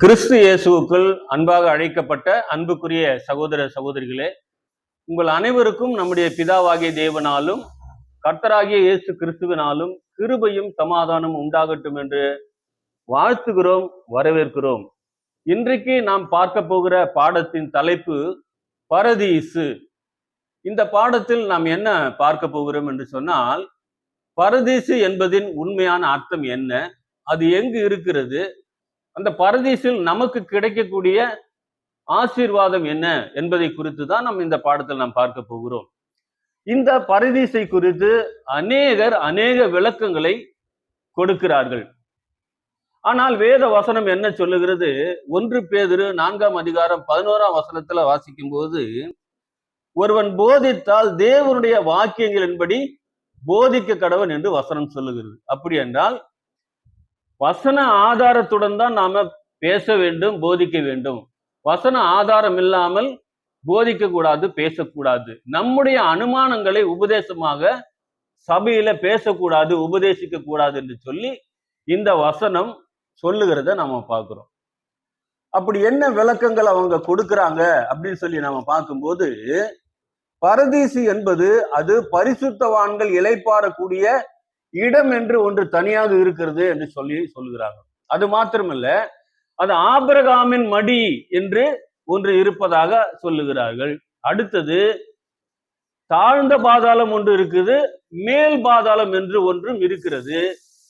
கிறிஸ்து இயேசுவுக்குள் அன்பாக அழைக்கப்பட்ட அன்புக்குரிய சகோதர சகோதரிகளே, உங்கள் அனைவருக்கும் நம்முடைய பிதாவாகிய தேவனாலும் கர்த்தராகிய இயேசு கிறிஸ்துவினாலும் கிருபையும் சமாதானம் உண்டாகட்டும் என்று வாழ்த்துகிறோம், வரவேற்கிறோம். இன்றைக்கு நாம் பார்க்க போகிற பாடத்தின் தலைப்பு பரதீசு. இந்த பாடத்தில் நாம் என்ன பார்க்க போகிறோம் என்று சொன்னால், பரதீசு என்பதின் உண்மையான அர்த்தம் என்ன, அது எங்கு இருக்கிறது, அந்த பரதீசில் நமக்கு கிடைக்கக்கூடிய ஆசீர்வாதம் என்ன என்பதை குறித்து தான் நம்ம இந்த பாடத்தில் நாம் பார்க்க போகிறோம். இந்த பரதீசை குறித்து அநேக விளக்கங்களை கொடுக்கிறார்கள். ஆனால் வேத வசனம் என்ன சொல்லுகிறது? 1 பேதுரு 4ஆம் அதிகாரம் 11ஆம் வசனத்துல வாசிக்கும் போது, ஒருவன் போதித்தால் தேவனுடைய வாக்கியங்களின்படி போதிக்க கடவன் என்று வசனம் சொல்லுகிறது. அப்படி என்றால் வசன ஆதாரத்துடன் தான் நாம பேச வேண்டும், போதிக்க வேண்டும். வசன ஆதாரம் இல்லாமல் போதிக்க கூடாது, பேசக்கூடாது. நம்முடைய அனுமானங்களை உபதேசமாக சபையில பேசக்கூடாது, உபதேசிக்க கூடாது என்று சொல்லி இந்த வசனம் சொல்லுகிறத நாம பார்க்கிறோம். அப்படி என்ன விளக்கங்கள் அவங்க கொடுக்கிறாங்க அப்படின்னு சொல்லி நாம பார்க்கும்போது, பரதீசு என்பது அது பரிசுத்தவான்கள் இளைப்பாறக்கூடிய இடம் என்று ஒன்று தனியாக இருக்கிறது என்று சொல்லுகிறாங்க. அது மாத்திரமல்ல, அது ஆபிரகாமின் மடி என்று ஒன்று இருப்பதாக சொல்லுகிறார்கள். அடுத்தது தாழ்ந்த பாதாளம் ஒன்று இருக்குது, மேல் பாதாளம் என்று ஒன்றும் இருக்கிறது.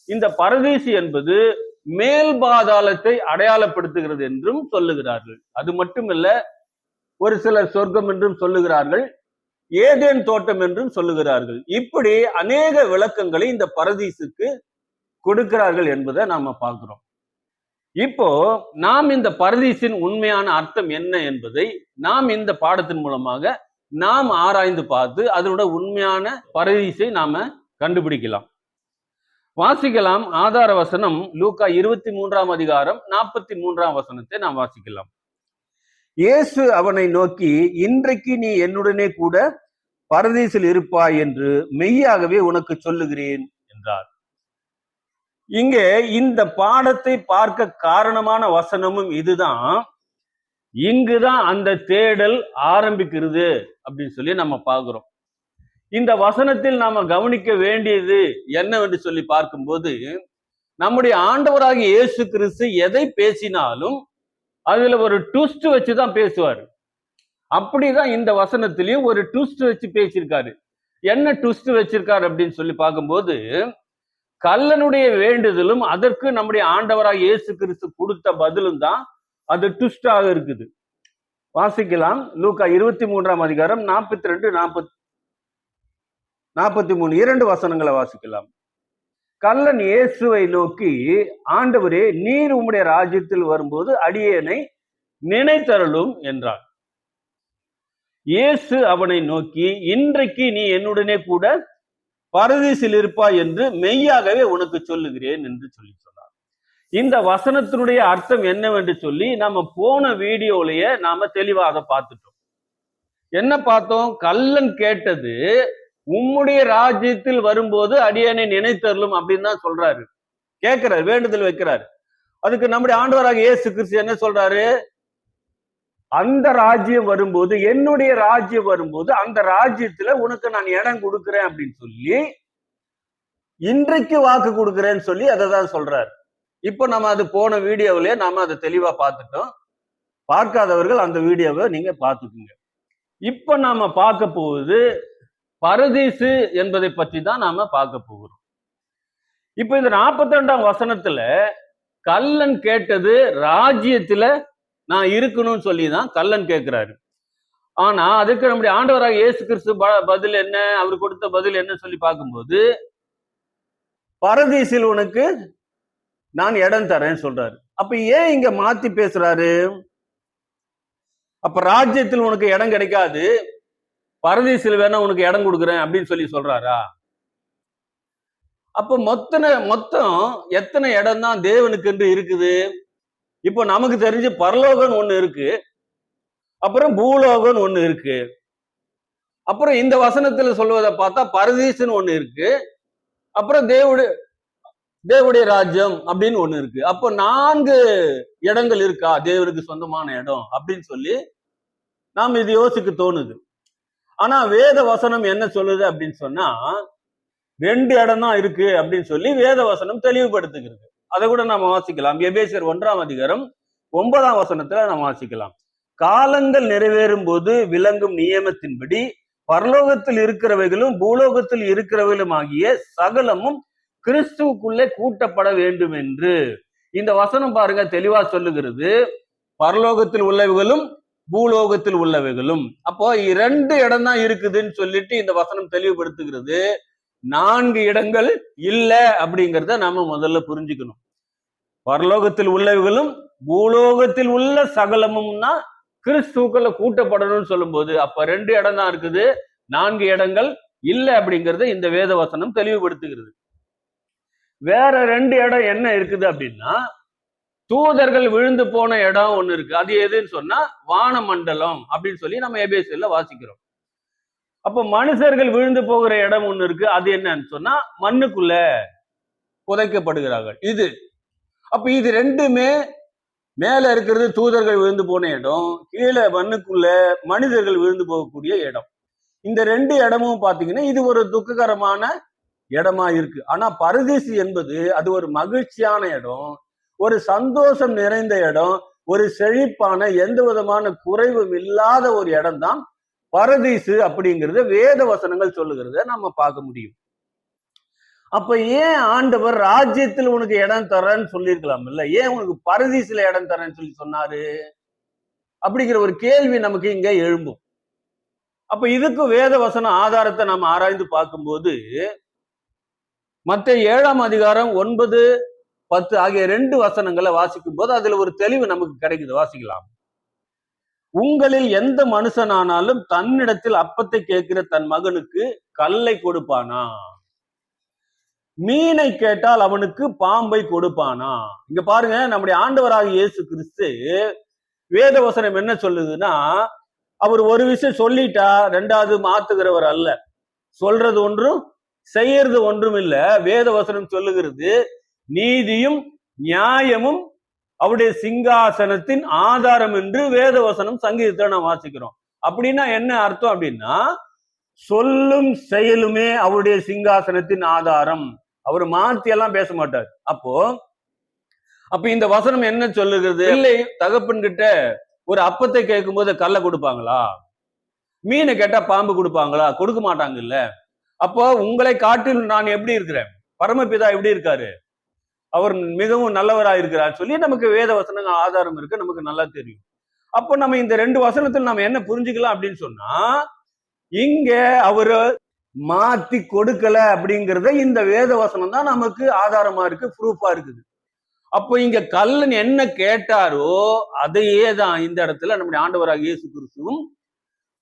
இந்த பரதீசு என்பது மேல் பாதாளத்தை அடையாளப்படுத்துகிறது என்றும் சொல்லுகிறார்கள். அது மட்டுமல்ல, ஒரு சிலர் சொர்க்கம் என்றும் சொல்லுகிறார்கள், ஏதேன் தோட்டம் என்றும் சொல்லுகிறார்கள். இப்படி அநேக விளக்கங்களை இந்த பரதீசுக்கு கொடுக்கிறார்கள் என்பதை நாம பார்க்கிறோம். இப்போ நாம் இந்த பரதீசின் உண்மையான அர்த்தம் என்ன என்பதை நாம் இந்த பாடத்தின் மூலமாக நாம் ஆராய்ந்து பார்த்து அதனோட உண்மையான பரதீசை நாம கண்டுபிடிக்கலாம். வாசிக்கலாம். ஆதார வசனம் லூக்கா 23ஆம் அதிகாரம் 43ஆம் வசனத்தை நாம் வாசிக்கலாம். இயேசு அவனை நோக்கி, இன்றைக்கு நீ என்னுடனே கூட பரதீசில் இருப்பாய் என்று மெய்யாகவே உனக்கு சொல்லுகிறேன் என்றார். இங்கே இந்த பாடத்தை பார்க்க காரணமான வசனமும் இதுதான். இங்குதான் அந்த தேடல் ஆரம்பிக்கிறது அப்படின்னு சொல்லி நம்ம பார்க்கிறோம். இந்த வசனத்தில் நாம கவனிக்க வேண்டியது என்னவென்று சொல்லி பார்க்கும்போது, நம்முடைய ஆண்டவராகிய இயேசு கிறிஸ்து எதை பேசினாலும் அதுல ஒரு ட்விஸ்ட் வச்சுதான் பேசுவாரு. அப்படிதான் இந்த வசனத்திலையும் ஒரு ட்விஸ்ட் வச்சு பேசியிருக்காரு. என்ன ட்விஸ்ட் வச்சிருக்காரு அப்படின்னு சொல்லி பார்க்கும்போது, கல்லனுடைய வேண்டுதலும் அதற்கு நம்முடைய ஆண்டவராக இயேசு கிறிஸ்து கொடுத்த பதிலும் தான் அது ட்விஸ்டாக இருக்குது. வாசிக்கலாம். லூக்கா 23ஆம் அதிகாரம் 42, 43 2 வசனங்களை வாசிக்கலாம். கல்லன் இயேசுவை நோக்கி, ஆண்டவரே, நீர் உம்முடைய ராஜ்யத்தில் வரும்போது அடியேனை நினைத்தருளும் என்றார். இயேசு அவனை நோக்கி, இன்றைக்கு நீ என்னுடனே கூட பரதீசில் இருப்பாய் என்று மெய்யாகவே உனக்கு சொல்லுகிறேன் என்று சொல்லி சொன்னார். இந்த வசனத்தினுடைய அர்த்தம் என்னவென்று சொல்லி நாம போன வீடியோலயே நாம தெளிவாக பார்த்துட்டோம். என்ன பார்த்தோம்? கல்லன் கேட்டது, உம்முடைய ராஜ்யத்தில் வரும்போது அடியேனை நினைத்தருளும் அப்படின்னு தான் சொல்றாரு, கேட்கிறாரு, வேண்டுதல் வைக்கிறாரு. அதுக்கு நம்முடைய ஆண்டவராக இயேசு கிறிஸ்து என்ன சொல்றாரு? அந்த ராஜ்யம் வரும்போது, என்னுடைய ராஜ்யம் வரும்போது அந்த ராஜ்யத்துல உனக்கு நான் இடம் கொடுக்கிறேன் அப்படின்னு சொல்லி இன்றைக்கு வாக்கு கொடுக்கிறேன்னு சொல்லி அதை தான் சொல்றாரு. இப்போ நம்ம அது போன வீடியோவிலே நாம அதை தெளிவா பார்த்துட்டோம். பார்க்காதவர்கள் அந்த வீடியோவை நீங்க பார்த்துக்குங்க. இப்ப நாம பார்க்க போகுது பரதீசு என்பதை பற்றி தான் நாம பார்க்க போகிறோம். இப்ப இந்த 42ஆம் வசனத்துல கல்லன் கேட்டது ராஜ்யத்துல நான் இருக்கணும்னு சொல்லிதான் கல்லன் கேட்கிறாரு. ஆனா அதுக்கு நம்முடைய ஆண்டவராக இயேசு கிறிஸ்து பதில் என்ன, அவர் கொடுத்த பதில் என்ன சொல்லி பார்க்கும்போது, பரதீசில் உனக்கு நான் இடம் தரேன்னு சொல்றாரு. அப்ப ஏன் இங்க மாத்தி பேசுறாரு? அப்ப ராஜ்யத்தில் உனக்கு இடம் கிடைக்காது, பரதீசில் வேணா உனக்கு இடம் கொடுக்குறேன் அப்படின்னு சொல்லி சொல்றாரா? அப்ப மொத்தம் எத்தனை இடம் தான் தேவனுக்கு என்று இருக்குது? இப்போ நமக்கு தெரிஞ்சு பரலோகம் ஒண்ணு இருக்கு, அப்புறம் பூலோகம் ஒண்ணு இருக்கு. அப்புறம் இந்த வசனத்துல சொல்வதை பார்த்தா பரதீசுன்னு ஒண்ணு இருக்கு, அப்புறம் தேவனுடைய ராஜ்யம் அப்படின்னு ஒண்ணு இருக்கு. அப்போ 4 இடங்கள் இருக்கா தேவனுக்கு சொந்தமான இடம் அப்படின்னு சொல்லி நாம் இது யோசிக்க தோணுது. ஆனா வேத வசனம் என்ன சொல்லுது அப்படின்னு சொன்னா 2 இடம் தான் இருக்கு அப்படின்னு சொல்லி வேத வசனம் தெளிவுபடுத்துகிறது. அதை கூட நாம வாசிக்கலாம். எபேசியர் 1ஆம் அதிகாரம் 9ஆம் வசனத்துல நாம் வாசிக்கலாம். காலங்கள் நிறைவேறும் போது விளங்கும் நியமத்தின்படி பரலோகத்தில் இருக்கிறவைகளும் பூலோகத்தில் இருக்கிறவைகளும் ஆகிய சகலமும் கிறிஸ்துவுக்குள்ளே கூட்டப்பட வேண்டும் என்று. இந்த வசனம் பாருங்க தெளிவா சொல்லுகிறது, பரலோகத்தில் உள்ளவைகளும் பூலோகத்தில் உள்ளவைகளும். அப்போ 2 இடம் தான் இருக்குதுன்னு சொல்லிட்டு இந்த வசனம் தெளிவுபடுத்துகிறது. 4 இடங்கள் இல்ல அப்படிங்கிறத நாம முதல்ல புரிஞ்சுக்கணும். பரலோகத்தில் உள்ளவைகளும் பூலோகத்தில் உள்ள சகலமும்னா கிறிஸ்துவுக்குள்ள கூட்டப்படணும்னு சொல்லும் போது அப்ப 2 இடம் தான் இருக்குது, 4 இடங்கள் இல்ல அப்படிங்கறத இந்த வேத வசனம் தெளிவுபடுத்துகிறது. வேற 2 இடம் என்ன இருக்குது அப்படின்னா, தூதர்கள் விழுந்து போன இடம் ஒண்ணு இருக்கு. அது எதுன்னு சொன்னா வானமண்டலம் அப்படின்னு சொல்லி நம்ம எபேசியர்ல வாசிக்கிறோம். அப்ப மனுஷர்கள் விழுந்து போகிற இடம் ஒண்ணு இருக்கு. அது என்னன்னு சொன்னா மண்ணுக்குள்ள புதைக்கப்படுகிறார்கள். இது அப்ப இது 2மே மேல இருக்கிறது தூதர்கள் விழுந்து போன இடம், கீழே மண்ணுக்குள்ள மனிதர்கள் விழுந்து போகக்கூடிய இடம். இந்த 2 இடமும் பாத்தீங்கன்னா இது ஒரு துக்ககரமான இடமா இருக்கு. ஆனா பரதீசு என்பது அது ஒரு மகிழ்ச்சியான இடம், ஒரு சந்தோஷம் நிறைந்த இடம், ஒரு செழிப்பான எந்த விதமான குறைவும் இல்லாத ஒரு இடம் தான் பரதீசு அப்படிங்கிறத வேத வசனங்கள் சொல்லுகிறத நம்ம பார்க்க முடியும். அப்ப ஏன் ஆண்டவர் ராஜ்யத்தில் உனக்கு இடம் தரேன்னு சொல்லியிருக்கலாம் இல்ல, ஏன் உனக்கு பரதீசுல இடம் தரேன்னு சொல்லி சொன்னாரு அப்படிங்கிற ஒரு கேள்வி நமக்கு இங்க எழும்பும். அப்ப இதுக்கு வேத வசன ஆதாரத்தை நம்ம ஆராய்ந்து பார்க்கும்போது மத்தேயு 7ஆம் அதிகாரம் 9, 10 ஆகிய 2 வசனங்களை வாசிக்கும் போது அதுல ஒரு தெளிவு நமக்கு கிடைக்குது. வாசிக்கலாம். உங்களில் எந்த மனுஷனானாலும் தன்னிடத்தில் அப்பத்தை கேட்கிற தன் மகனுக்கு கல்லை கொடுப்பானா? மீனை கேட்டால் அவனுக்கு பாம்பை கொடுப்பானா? இங்க பாருங்க, நம்முடைய ஆண்டவராகிய இயேசு கிறிஸ்து வேத வசனம் என்ன சொல்லுதுன்னா, அவர் ஒரு விஷயம் சொல்லிட்டா 2வது மாத்துகிறவர் அல்ல. சொல்றது ஒன்றும் செய்யறது ஒன்றும் இல்ல. வேத வசனம் சொல்லுகிறது நீதியும் நியாயமும் அவருடைய சிங்காசனத்தின் ஆதாரம் என்று வேத வசனம் சங்கீதத்தை நாம் வாசிக்கிறோம். அப்படின்னா என்ன அர்த்தம் அப்படின்னா, சொல்லும் செயலுமே அவருடைய சிங்காசனத்தின் ஆதாரம். அவர் மாத்தி எல்லாம் பேச மாட்டார். அப்ப இந்த வசனம் என்ன சொல்லுகிறது? இல்லை, தகப்பன் கிட்ட ஒரு அப்பத்தை கேட்கும் போது கல்லை கொடுப்பாங்களா? மீனை கேட்டா பாம்பு கொடுப்பாங்களா? கொடுக்க மாட்டாங்க இல்ல. அப்போ உங்களை காட்டில் நான் எப்படி இருக்கிறேன், பரமபிதா எப்படி இருக்காரு, அவர் மிகவும் நல்லவராக இருக்கிறார் சொல்லி நமக்கு வேத வசனங்கள் ஆதாரம் இருக்கு, நமக்கு நல்லா தெரியும். அப்போ நம்ம இந்த 2 வசனத்தில் நம்ம என்ன புரிஞ்சுக்கலாம் அப்படின்னு சொன்னா, இங்க அவரு மாத்தி கொடுக்கல அப்படிங்கறத இந்த வேத வசனம் தான் நமக்கு ஆதாரமா இருக்கு, ப்ரூஃபா இருக்குது. அப்போ இங்க கல்லன் என்ன கேட்டாரோ அதையே தான் இந்த இடத்துல நம்முடைய ஆண்டவராகிய இயேசு கிறிஸ்துவும்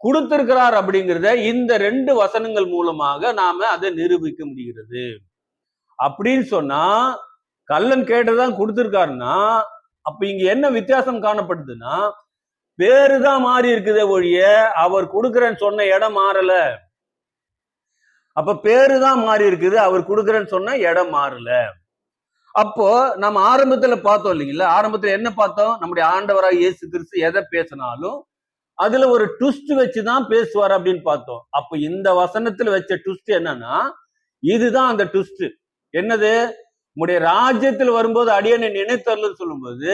கொடுத்திருக்கிறார் அப்படிங்கிறத இந்த 2 வசனங்கள் மூலமாக நாம அதை நிரூபிக்க முடிகிறது. அப்படின்னு சொன்னா கல்லன் கேட்டதான் கொடுத்திருக்காருன்னா அப்ப இங்க என்ன வித்தியாசம் காணப்படுதுன்னா, பேருதான் மாறி இருக்குதே ஒழிய அவர் கொடுக்கிறேன்னு சொன்ன இடம் மாறல. அப்ப பேருதான் மாறி இருக்குது, அவர் கொடுக்கிறேன்னு சொன்ன இடம் மாறல. அப்போ நம்ம ஆரம்பத்துல பார்த்தோம் இல்லைங்களா, ஆரம்பத்துல என்ன பார்த்தோம், நம்முடைய ஆண்டவராக இயேசு கிறிஸ்து எதை பேசினாலும் அதுல ஒரு ட்விஸ்ட் வச்சுதான் பேசுவார் அப்படின்னு பார்த்தோம். அப்ப இந்த வசனத்துல வச்ச ட்விஸ்ட் என்னன்னா, இதுதான் அந்த ட்விஸ்ட். என்னது, உங்களுடைய ராஜ்யத்தில் வரும்போது அடியனை நினைத்தருள்னு சொல்லும்போது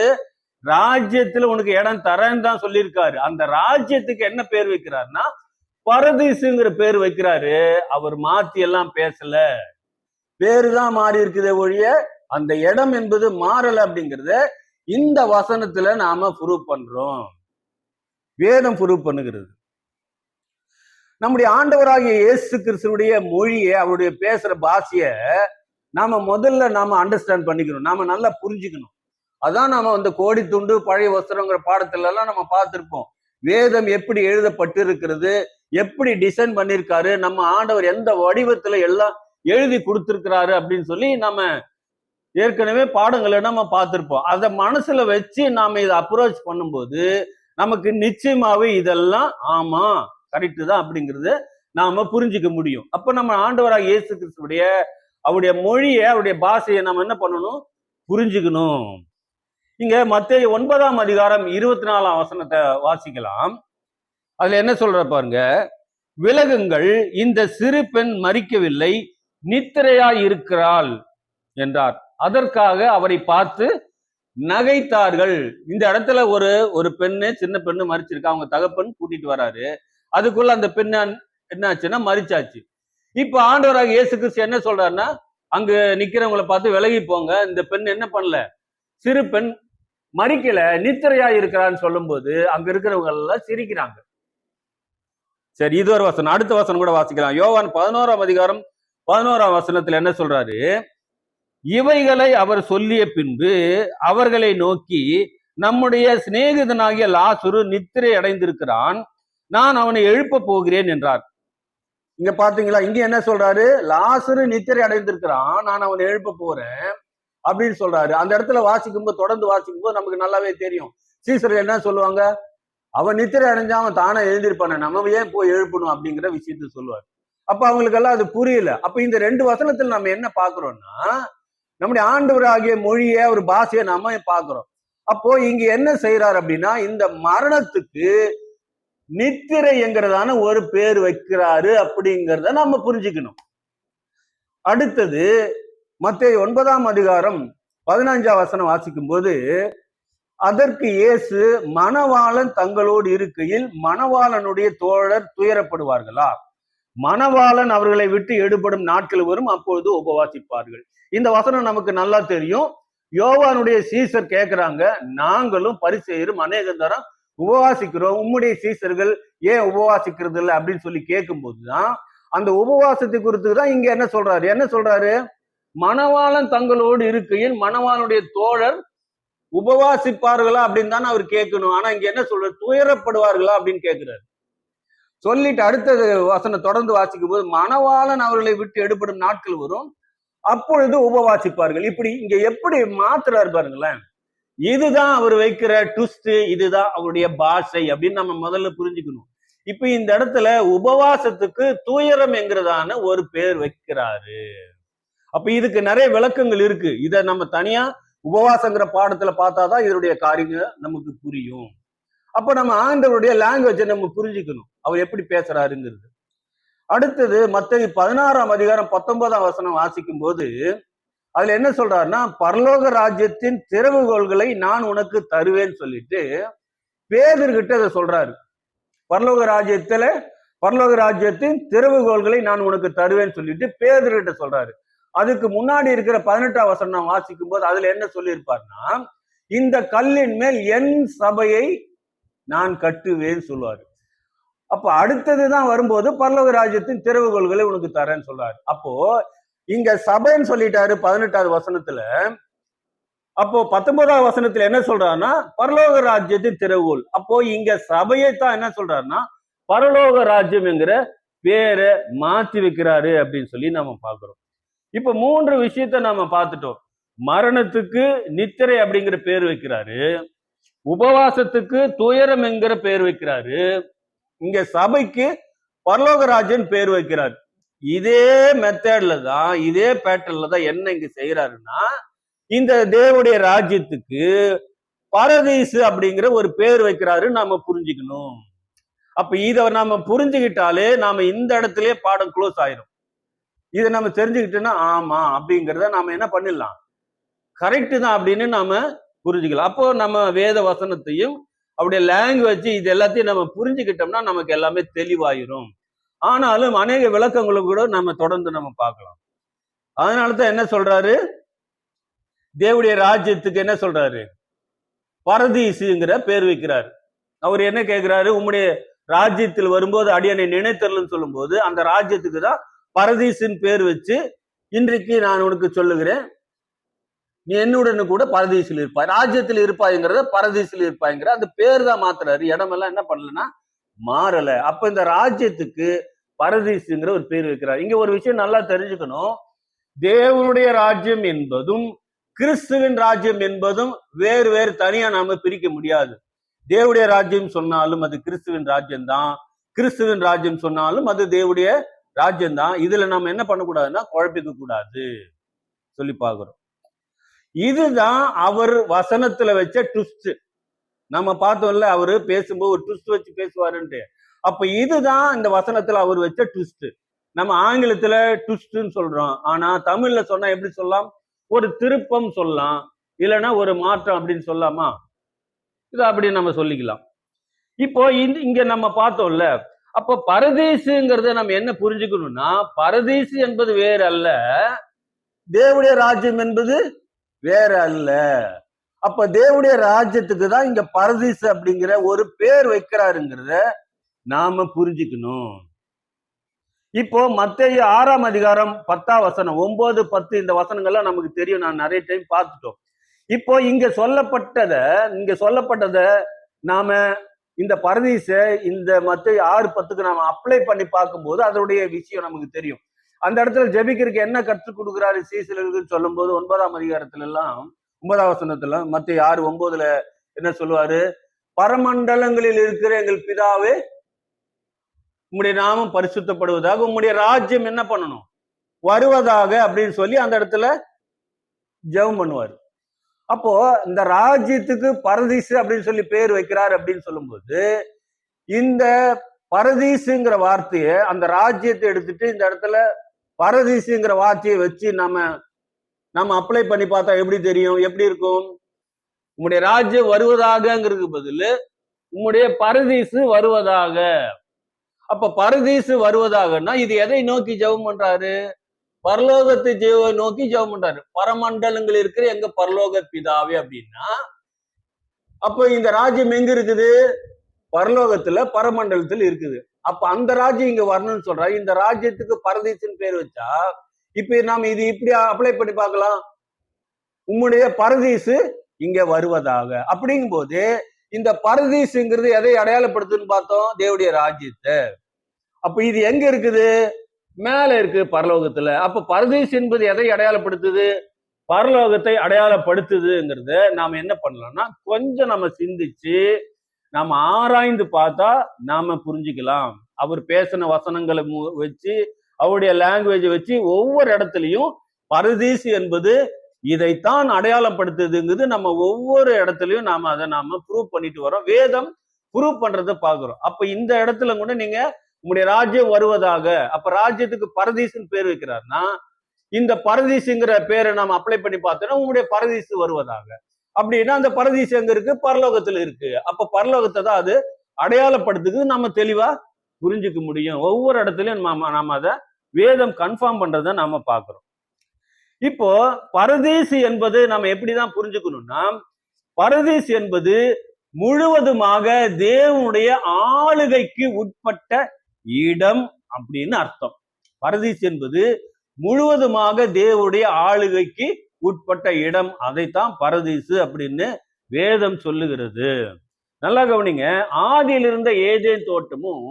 ராஜ்யத்துல உனக்கு இடம் தரேன்னு தான் சொல்லியிருக்காரு. அந்த ராஜ்யத்துக்கு என்ன பேர் வைக்கிறாருன்னா பரதீசுங்கிற பேர் வைக்கிறாரு. அவர் மாத்தி எல்லாம் பேசல, பேருதான் மாறி இருக்குதே ஒழிய அந்த இடம் என்பது மாறல அப்படிங்கிறத இந்த வசனத்துல நாம ப்ரூவ் பண்றோம், வேதம் ப்ரூவ் பண்ணுகிறது. நம்முடைய ஆண்டவராகிய இயேசு கிறிஸ்துடைய மொழியை, அவருடைய பேசுற பாஷைய முதல்ல அண்டர்ஸ்டாண்ட் பண்ணிக்கணும், நாம நல்லா புரிஞ்சுக்கணும். அதான் நாம அந்த கோடி துண்டு பழைய வஸ்திரங்கிற பாடத்துல எல்லாம் நம்ம பார்த்திருப்போம். வேதம் எப்படி எழுதப்பட்டு இருக்கிறது, எப்படி டிசைன் பண்ணிருக்காரு, நம்ம ஆண்டவர் எந்த வடிவத்துல எல்லாம் எழுதி கொடுத்திருக்கிறாரு அப்படின்னு சொல்லி நம்ம ஏற்கனவே பாடங்களை நம்ம பார்த்திருப்போம். அதை மனசுல வச்சு நாம இதை அப்ரோச் பண்ணும்போது நமக்கு நிச்சயமாவே இதெல்லாம் ஆமா கரெக்டு தான் அப்படிங்கிறது நாம புரிஞ்சுக்க முடியும். அப்ப நம்ம ஆண்டவராக இயேசு கிறிஸ்துடைய அவருடைய மொழியை, அவருடைய பாஷையை நம்ம என்ன பண்ணணும்? புரிஞ்சுக்கணும். இங்க மத்தேயு 9ஆம் அதிகாரம் 24ஆம் வசனத்தை வாசிக்கலாம். அதுல என்ன சொல்ற பாருங்க, விலகுங்கள், இந்த சிறு பெண் மரிக்கவில்லை, நித்திரையாய் இருக்கிறாள் என்றார். அதற்காக அவரை பார்த்து நகைத்தார்கள். இந்த இடத்துல ஒரு பெண்ணு, சின்ன பெண்ணு மரிச்சிருக்கா. அவங்க தகப்பன் கூட்டிட்டு வராரு. அதுக்குள்ள அந்த பெண்ணு என்ன ஆச்சுன்னா மரிச்சாச்சு. இப்ப ஆண்டவராக இயேசு கிறிஸ்து என்ன சொல்றாருன்னா, அங்க நிக்கிறவங்களை பார்த்து விலகி போங்க, இந்த பெண் என்ன பண்ணல, சிறு பெண் மரிக்கல, நித்திரையா இருக்கிறான்னு சொல்லும் போது அங்க இருக்கிறவங்க எல்லாம் சிரிக்கிறாங்க. சரி, இது ஒரு வசனம். அடுத்த வசனம் கூட வாசிக்கலாம். யோவான் 11ஆம் அதிகாரம் 11ஆம் வசனத்துல என்ன சொல்றாரு, இவைகளை அவர் சொல்லிய பின்பு அவர்களை நோக்கி, நம்முடைய சிநேகிதனாகிய லாசரு நித்திரை அடைந்திருக்கிறான், நான் அவனை எழுப்ப போகிறேன் என்றார். இங்க பாத்தீங்களா, இங்க என்ன சொல்றாரு, லாசரு நித்திரை அடைந்திருக்கிறான், நான் அவனை எழுப்ப போறேன் அப்படின்னு சொல்றாரு. அந்த இடத்துல வாசிக்கும்போது, தொடர்ந்து வாசிக்கும்போது நமக்கு நல்லாவே தெரியும், சீசர்கள் என்ன சொல்லுவாங்க, அவன் நித்திரை அடைஞ்சா அவன் தானே எழுந்திருப்பான, நம்ம ஏன் போய் எழுப்பணும் அப்படிங்கிற விஷயத்த சொல்லுவார். அப்ப அவங்களுக்கெல்லாம் அது புரியல. அப்ப இந்த 2 வசனத்தில் நம்ம என்ன பாக்குறோம்னா, நம்முடைய ஆண்டவர் ஆகிய மொழியை, ஒரு பாஷையை நாம பாக்குறோம். அப்போ இங்க என்ன செய்யறாரு அப்படின்னா, இந்த மரணத்துக்கு நித்திரை என்கிறதான ஒரு பேர் வைக்கிறாரு அப்படிங்கிறத நம்ம புரிஞ்சுக்கணும். அடுத்தது மத்தேயு 9ஆம் அதிகாரம் 15ஆம் வசனம் வாசிக்கும் போது, அதற்கு இயேசு, மணவாளன் தங்களோடு இருக்கையில் மணவாளனுடைய தோழர் துயரப்படுவார்களா? மணவாளன் அவர்களை விட்டு எடுபடும் நாட்கள் வரும், அப்பொழுது உபவாசிப்பார்கள். இந்த வசனம் நமக்கு நல்லா தெரியும். யோவானுடைய சீசர் கேட்கிறாங்க, நாங்களும் பரிசேயரும் அநேக தரம் உபவாசிக்கிறோம், உம்முடைய சீசர்கள் ஏன் உபவாசிக்கிறது இல்லை அப்படின்னு சொல்லி கேட்கும் போதுதான் அந்த உபவாசத்தை குறித்து தான் இங்க என்ன சொல்றாரு, மணவாளன் தங்களோடு இருக்கையில் மணவாளனுடைய தோழர் உபவாசிப்பார்களா அப்படின்னு தானே அவர் கேட்கணும். ஆனா இங்க என்ன சொல்றாரு, துயரப்படுவார்களா அப்படின்னு கேட்கிறாரு. சொல்லிட்டு அடுத்தது வசனம் தொடர்ந்து வாசிக்கும் போது, மணவாளன் அவர்களை விட்டு எடுபடும் நாட்கள் வரும், அப்பொழுது உபவாசிப்பார்கள். இப்படி இங்க எப்படி மாத்துறாரு பாருங்களேன். இதுதான் அவர் வைக்கிற ட்விஸ்ட், இதுதான் அவருடைய பாஷை அப்படின்னு நம்ம முதல்ல புரிஞ்சுக்கணும். இப்ப இந்த இடத்துல உபவாசத்துக்கு துயரம் என்கிறதான ஒரு பேர் வைக்கிறாரு. அப்ப இதுக்கு நிறைய விளக்கங்கள் இருக்கு. இதை நம்ம தனியா உபவாசங்கிற பாடத்துல பார்த்தாதான் இதனுடைய காரியங்கள் நமக்கு புரியும். அப்ப நம்ம ஆண்டவருடைய லாங்குவேஜை நம்ம புரிஞ்சுக்கணும், அவர் எப்படி பேசுறாருங்கிறது. அடுத்தது மத்தேயு 16ஆம் அதிகாரம் 19ஆம் வசனம் வாசிக்கும் போது அதுல என்ன சொல்றாருன்னா, பரலோக ராஜ்யத்தின் திறவுகோல்களை நான் உனக்கு தருவேன்னு சொல்லிட்டு பேதுருகிட்ட அதை சொல்றாரு. பரலோக ராஜ்யத்தின் திறவுகோல்களை நான் உனக்கு தருவேன்னு சொல்லிட்டு பேதுருகிட்ட சொல்றாரு. அதுக்கு முன்னாடி இருக்கிற 18ஆம் வசனம் நான் வாசிக்கும் போது அதுல என்ன சொல்லியிருப்பாருன்னா, இந்த கல்லின் மேல் என் சபையை நான் கட்டுவேன்னு சொல்லுவாரு. அப்ப அடுத்ததுதான் வரும்போது பரலோக ராஜ்யத்தின் திறவுகோல்களை உனக்கு தரேன்னு சொல்றாரு. அப்போ இங்க சபைன்னு சொல்லிட்டாரு 18ஆவது வசனத்துல. அப்போ 19ஆவது வசனத்துல என்ன சொல்றாருன்னா, பரலோக ராஜ்யத்தின் திறவுகோல். அப்போ இங்க சபையை தான் என்ன சொல்றாருன்னா, பரலோக ராஜ்யம் என்கிற பேரை மாற்றி வைக்கிறாரு அப்படின்னு சொல்லி நம்ம பாக்குறோம். இப்ப 3 விஷயத்த நாம பார்த்துட்டோம். மரணத்துக்கு நித்திரை அப்படிங்கிற பேர் வைக்கிறாரு, உபவாசத்துக்கு துயரம் என்கிற பேர் வைக்கிறாரு, இங்க சபைக்கு பரலோக ராஜ்யம் பேர் வைக்கிறாரு. இதே மெத்தட்ல தான், இதே பேட்டர்ல தான் என்ன இங்க செய்யறாருன்னா, இந்த தேவனுடைய ராஜ்யத்துக்கு பரதீசு அப்படிங்கிற ஒரு பேர் வைக்கிறாரு நாம புரிஞ்சுக்கணும். அப்ப இதை நாம புரிஞ்சுக்கிட்டாலே நாம இந்த இடத்திலே பாடம் க்ளோஸ் ஆயிரும். இதை நம்ம தெரிஞ்சுக்கிட்டோம்னா ஆமா அப்படிங்கிறத நாம என்ன பண்ணிடலாம், கரெக்டு தான் அப்படின்னு நாம புரிஞ்சுக்கலாம். அப்போ நம்ம வேத வசனத்தையும் அவருடைய லாங்குவேஜ் இது எல்லாத்தையும் நம்ம புரிஞ்சுக்கிட்டோம்னா நமக்கு எல்லாமே தெளிவாயிரும். ஆனாலும் அநேக விளக்கங்களும் கூட நம்ம தொடர்ந்து நம்ம பார்க்கலாம். அதனாலதான் என்ன சொல்றாரு, தேவனுடைய ராஜ்யத்துக்கு என்ன சொல்றாரு, பரதீசுங்கிற பேர் வைக்கிறாரு. அவர் என்ன கேட்கிறாரு, உம்முடைய ராஜ்யத்தில் வரும்போது அடியனை நினைத்தருள்னு சொல்லும் போது அந்த ராஜ்யத்துக்கு தான் பரதீசின் பேர் வச்சு, இன்றைக்கு நான் உனக்கு சொல்லுகிறேன், நீ என்னுடன் கூட பரதீசில் இருப்பாய், ராஜ்யத்தில் இருப்பாய்ங்கிறத பரதீசில் இருப்பாய்ங்கிற அந்த பேர் தான் மாத்துறாரு. இடமெல்லாம் என்ன பண்ணலன்னா மாறல. அப்ப இந்த ராஜ்யத்துக்கு பரதீசுங்கிற ஒரு பேர் வைக்கிறார். இங்க ஒரு விஷயம் நல்லா தெரிஞ்சுக்கணும், தேவனுடைய ராஜ்யம் என்பதும் கிறிஸ்துவின் ராஜ்யம் என்பதும் வேறு வேறு தனியா நாம பிரிக்க முடியாது. தேவனுடைய ராஜ்யம் சொன்னாலும் அது கிறிஸ்துவின் ராஜ்யம் தான், கிறிஸ்துவின் ராஜ்யம் சொன்னாலும் அது தேவனுடைய ராஜ்யம் தான். இதுல நம்ம என்ன பண்ணக்கூடாதுன்னா குழப்பிக்க கூடாது சொல்லி பாக்குறோம். இதுதான் அவர் வசனத்துல வச்ச ட்விஸ்ட். நம்ம பார்த்தோம்ல, அவரு பேசும்போது ஒரு ட்விஸ்ட் வச்சு பேசுவாருன்ட்டு. அப்ப இதுதான் இந்த வசனத்துல அவர் வச்ச ட்விஸ்ட். நம்ம ஆங்கிலத்துல ட்விஸ்ட்னு சொல்றோம், ஆனா தமிழ்ல சொன்னா எப்படி சொல்லலாம்? ஒரு திருப்பம் சொல்லலாம், இல்லைன்னா ஒரு மாற்றம் அப்படின்னு சொல்லலாமா? இது அப்படி நம்ம சொல்லிக்கலாம். இப்போ இங்க நம்ம பார்த்தோம்ல, அப்போ பரதீசுங்கிறத நம்ம என்ன புரிஞ்சுக்கணும்னா, பரதீசு என்பது வேற அல்ல, தேவனுடைய ராஜ்யம் என்பது வேற அல்ல. அப்ப தேவனுடைய ராஜ்யத்துக்கு தான் இங்க பரதீசு அப்படிங்கிற ஒரு பேர் வைக்கிறாருங்கிறத நாம புரிஞ்சுக்கணும். இப்போ மத்தேயு 6ஆம் அதிகாரம் 10ஆம் வசனம், 9, 10 இந்த வசனங்கள்லாம் நமக்கு தெரியும், நான் நிறைய டைம் பார்த்துட்டோம். இப்போ இங்க சொல்லப்பட்டத நாம இந்த பரதீச இந்த மத்தேயு 6:10க்கு நாம அப்ளை பண்ணி பார்க்கும்போது அதனுடைய விஷயம் நமக்கு தெரியும். அந்த இடத்துல ஜெபிக்கிறதுக்கு என்ன கற்றுக் கொடுக்குறாரு சீசர்களுக்கு சொல்லும் போது 9ஆம் அதிகாரத்துல எல்லாம் 9ஆம் வசனத்துல மத்தேயு 6:9 என்ன சொல்லுவாரு? பரமண்டலங்களில் இருக்கிற எங்கள் பிதாவே, உம்முடைய நாமம் பரிசுத்தப்படுவதாக, உம்முடைய ராஜ்யம் என்ன பண்ணணும்? வருவதாக அப்படின்னு சொல்லி அந்த இடத்துல ஜெபம் பண்ணுவாரு. அப்போ இந்த ராஜ்யத்துக்கு பரதீசு அப்படின்னு சொல்லி பேர் வைக்கிறார் அப்படின்னு சொல்லும்போது, இந்த பரதீசுங்கிற வார்த்தையை, அந்த ராஜ்யத்தை எடுத்துட்டு இந்த இடத்துல பரதீசுங்கிற வார்த்தையை வச்சு நம்ம அப்ளை பண்ணி பார்த்தா எப்படி தெரியும்? எப்படி இருக்கும்? உம்முடைய ராஜ்யம் வருவதாகங்கிறதுக்கு பதில் உம்முடைய பரதீசு வருவதாக. அப்ப பரதீசு வருவதாகன்னா இது எதை நோக்கி ஜெபம் பண்றாரு? பரலோகத்தை நோக்கி ஜெபம் பண்றாரு. பரமண்டலங்கள் இருக்கிற எங்க பரலோக பிதாவே அப்படின்னா, அப்ப இந்த ராஜ்யம் எங்க இருக்குது? பரலோகத்துல பரமண்டலத்தில் இருக்குது. அப்ப அந்த ராஜ்யம் இங்க வரணும்னு சொல்றாரு. இந்த ராஜ்யத்துக்கு பரதீசுன்னு பேர் வச்சா, இப்ப நாம இது இப்படி அப்ளை பண்ணி பார்க்கலாம், உம்முடைய பரதீசு இங்க வருவதாக. அப்படிங்கும் போது இந்த பரதீசுங்கிறது எதை அடையாளப்படுத்துன்னு பார்த்தோம்? தேவனுடைய ராஜ்யத்தை. அப்ப இது எங்க இருக்குது? மேல இருக்கு, பரலோகத்துல. அப்ப பரதீசு என்பது எதை அடையாளப்படுத்துது? பரலோகத்தை அடையாளப்படுத்துதுங்கிறத நாம என்ன பண்ணலாம்னா, கொஞ்சம் நம்ம சிந்திச்சு நாம ஆராய்ந்து பார்த்தா நாம புரிஞ்சுக்கலாம். அவர் பேசின வசனங்களை வச்சு, அவருடைய லாங்குவேஜ் வச்சு ஒவ்வொரு இடத்துலையும் பரதீசு என்பது இதைத்தான் அடையாளப்படுத்துதுங்கிறது நம்ம ஒவ்வொரு இடத்துலயும் நாம ப்ரூவ் பண்ணிட்டு வரோம். வேதம் ப்ரூவ் பண்றதை பாக்குறோம். அப்ப இந்த இடத்துல கூட நீங்க உங்களுடைய ராஜ்யம் வருவதாக, அப்ப ராஜ்யத்துக்கு பரதீசுன்னு பேர் வைக்கிறாருன்னா, இந்த பரதீசுங்கிற பேரை நாம அப்ளை பண்ணி பார்த்தோம்னா உங்களுடைய பரதீசு வருவதாக. அப்படின்னா அந்த பரதீசு எங்க இருக்கு? பரலோகத்துல இருக்கு. அப்ப பரலோகத்தை தான் அது அடையாளப்படுத்துது. நம்ம தெளிவா புரிஞ்சுக்க முடியும். ஒவ்வொரு இடத்துலயும் நாம அதை வேதம் கன்ஃபார்ம் பண்றதை நாம பாக்குறோம். இப்போ பரதீசு என்பது நம்ம எப்படிதான் புரிஞ்சுக்கணும்னா, பரதீசு என்பது முழுவதுமாக தேவனுடைய ஆளுகைக்கு உட்பட்ட இடம் அப்படின்னு அர்த்தம். பரதீசு என்பது முழுவதுமாக தேவனுடைய ஆளுகைக்கு உட்பட்ட இடம், அதைத்தான் பரதீசு அப்படின்னு வேதம் சொல்லுகிறது. நல்லா கவனிங்க, ஆதியில் இருந்த ஏதேன் தோட்டமும்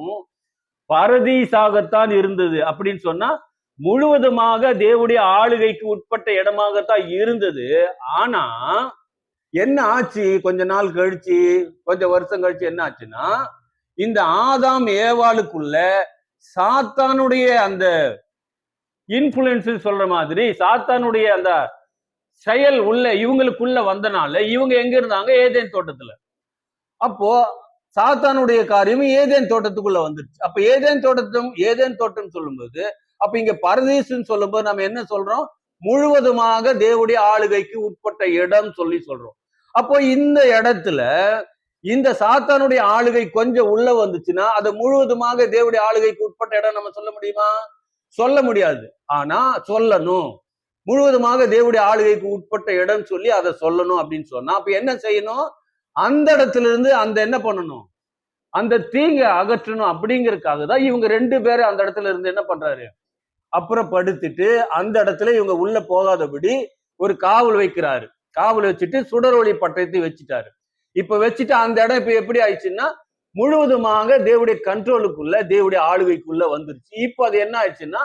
பரதீசாகத்தான் இருந்தது அப்படின்னு சொன்னா, முழுவதுமாக தேவனுடைய ஆளுகைக்கு உட்பட்ட இடமாகத்தான் இருந்தது. ஆனா என்ன ஆச்சு? கொஞ்ச நாள் கழிச்சு, கொஞ்சம் வருஷம் கழிச்சு என்ன ஆச்சுன்னா, இந்த ஆதாம் ஏவாளுக்குள்ள சாத்தானுடைய அந்த இன்ஃபுளுன்ஸ் சொல்ற மாதிரி, சாத்தானுடைய அந்த செயல் உள்ள இவங்களுக்குள்ள வந்தனால இவங்க எங்க இருந்தாங்க? ஏதேன் தோட்டத்துல. அப்போ சாத்தானுடைய காரியம் ஏதேன் தோட்டத்துக்குள்ள வந்துருச்சு. அப்ப ஏதேன் தோட்டம் சொல்லும்போது, அப்ப இங்க பரதீசுன்னு சொல்லும்போது நம்ம என்ன சொல்றோம்? முழுவதுமாக தேவனுடைய ஆளுகைக்கு உட்பட்ட இடம் சொல்லி சொல்றோம். அப்போ இந்த இடத்துல இந்த சாத்தானுடைய ஆளுகை கொஞ்சம் உள்ள வந்துச்சுன்னா, அதை முழுவதுமாக தேவனுடைய ஆளுகைக்கு உட்பட்ட இடம் நம்ம சொல்ல முடியுமா? சொல்ல முடியாது. ஆனா சொல்லணும், முழுவதுமாக தேவனுடைய ஆளுகைக்கு உட்பட்ட இடம் சொல்லி அதை சொல்லணும் அப்படின்னு சொன்னா, அப்ப என்ன செய்யணும்? அந்த இடத்துல இருந்து அந்த என்ன பண்ணணும்? அந்த தீங்கை அகற்றணும். அப்படிங்கிறதுக்காக தான் இவங்க 2 பேரும் அந்த இடத்துல இருந்து என்ன பண்றாரு? அப்புறப்படுத்திட்டு அந்த இடத்துல இவங்க உள்ள போகாதபடி ஒரு காவல் வைக்கிறாரு. காவல் வச்சுட்டு சுடரொளி பட்டயத்தை வச்சுட்டாரு. இப்ப வச்சுட்டு அந்த இடம் இப்ப எப்படி ஆயிடுச்சுன்னா, முழுவதுமாக தேவனுடைய கண்ட்ரோலுக்குள்ள, தேவனுடைய ஆளுகைக்குள்ள வந்துருச்சு. இப்ப அது என்ன ஆயிடுச்சுன்னா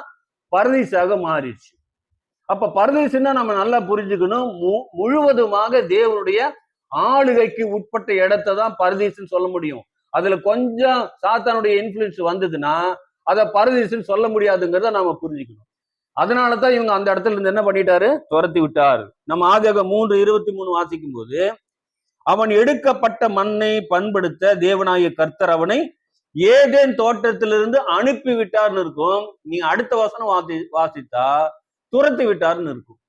பரதீசாக மாறிடுச்சு. அப்ப பரதீசுன்னா நம்ம நல்லா புரிஞ்சுக்கணும், முழுவதுமாக தேவனுடைய ஆளுகைக்கு உட்பட்ட இடத்தை தான் பரதீசுன்னு சொல்ல முடியும். அதுல கொஞ்சம் சாத்தானுடைய இன்ஃபுளுன்ஸ் வந்ததுன்னா அதை பரதீசுன்னு சொல்ல முடியாதுங்கிறத நாம புரிஞ்சுக்கணும். அதனாலதான் இவங்க அந்த இடத்துல இருந்து என்ன பண்ணிட்டாரு, துரத்தி விட்டார். நம்ம ஆதியாகமம் 3:23 வாசிக்கும் போது, அவன் எடுக்கப்பட்ட மண்ணை பண்படுத்த தேவனாகிய கர்த்தர் அவனை ஏதேன் தோட்டத்திலிருந்து அனுப்பி விட்டார்னு இருக்கும். நீங்க அடுத்த வசனம் வாசித்தா துரத்தி விட்டார்னு இருக்கும்.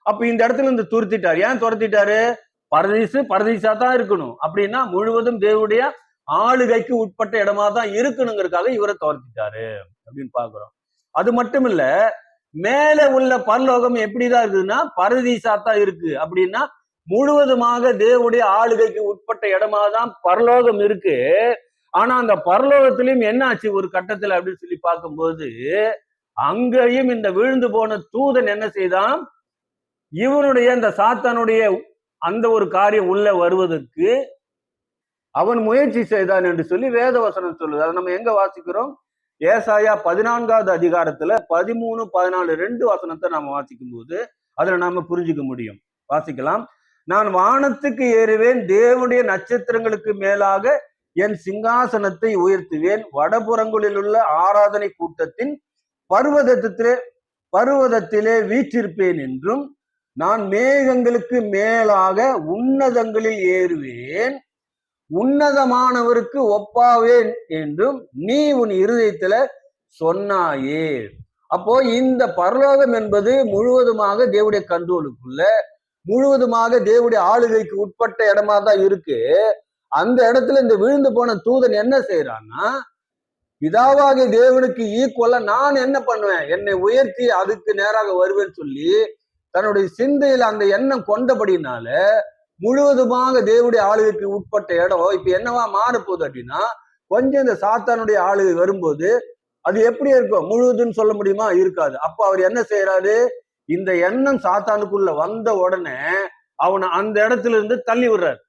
அப்ப இந்த இடத்துல இருந்து துரத்திட்டார். ஏன் துரத்திட்டாரு? பரதீசா தான் இருக்கணும் அப்படின்னா முழுவதும் தேவனுடைய ஆளுகைக்கு உட்பட்ட இடமா தான் இருக்கணுங்கிறதுக்காக இவரை துரத்திட்டாரு அப்படின்னு பாக்குறோம். அது மட்டும் இல்ல, மேல உள்ள பரலோகம் எப்படிதான் இருக்குதுன்னா பரதீசா தான் இருக்கு. அப்படின்னா முழுவதுமாக தேவனுடைய ஆளுகைக்கு உட்பட்ட இடமா தான் பரலோகம் இருக்கு. ஆனா அந்த பரலோகத்திலையும் என்ன ஆச்சு ஒரு கட்டத்துல அப்படின்னு சொல்லி பார்க்கும்போது, அங்கேயும் இந்த விழுந்து போன தூதன் என்ன செய்தான், இவனுடைய இந்த சாத்தானுடைய அந்த ஒரு காரியம் உள்ள வருவதற்கு அவன் முயற்சி செய்தான் என்று சொல்லி வேதவசனம் சொல்லுது. அதை நம்ம எங்க வாசிக்கிறோம்? ஏசாயா 14வது அதிகாரத்துல 13, 14 2 வசனத்தை நாம வாசிக்கும் போது அதுல நாம புரிஞ்சுக்க முடியும். வாசிக்கலாம். நான் வானத்துக்கு ஏறுவேன், தேவனுடைய நட்சத்திரங்களுக்கு மேலாக என் சிங்காசனத்தை உயர்த்துவேன், வடபுறங்களில் உள்ள ஆராதனை கூட்டத்தின் பர்வதத்திலே வீற்றிருப்பேன் என்றும், நான் மேகங்களுக்கு மேலாக உன்னதங்களில் ஏறுவேன், உன்னதமானவருக்கு ஒப்பாவேன் என்றும் நீ உன் இருதயத்துல சொன்னாயே. அப்போ இந்த பரலோகம் என்பது முழுவதுமாக தேவனுடைய கண்ட்ரோலுக்குள்ள, முழுவதுமாக தேவனுடைய ஆளுகைக்கு உட்பட்ட இடமா தான் இருக்கு. அந்த இடத்துல இந்த விழுந்து போன தூதன் என்ன செய்யறான்னா, பிதாவாகிய தேவனுக்கு ஈக்குவலா நான் என்ன பண்ணுவேன், என்னை உயர்த்தி அதுக்கு நேராக வருவேன்னு சொல்லி தன்னுடைய சிந்தையில அந்த எண்ணம் கொண்டபடினால முழுவதுமாக தேவனுடைய ஆளுகைக்கு உட்பட்ட இடம் இப்ப என்னவா மாறப்போகுது அப்படின்னா, கொஞ்சம் இந்த சாத்தானுடைய ஆளுகை வரும்போது அது எப்படி இருக்கும், முழுவதுன்னு சொல்ல முடியுமா? இருக்காது. அப்ப அவர் என்ன செய்யறாரு, இந்த எண்ணம் சாத்தானுக்குள்ள வந்த உடனே அவனை அந்த இடத்துல இருந்து தள்ளி விடுறாரு.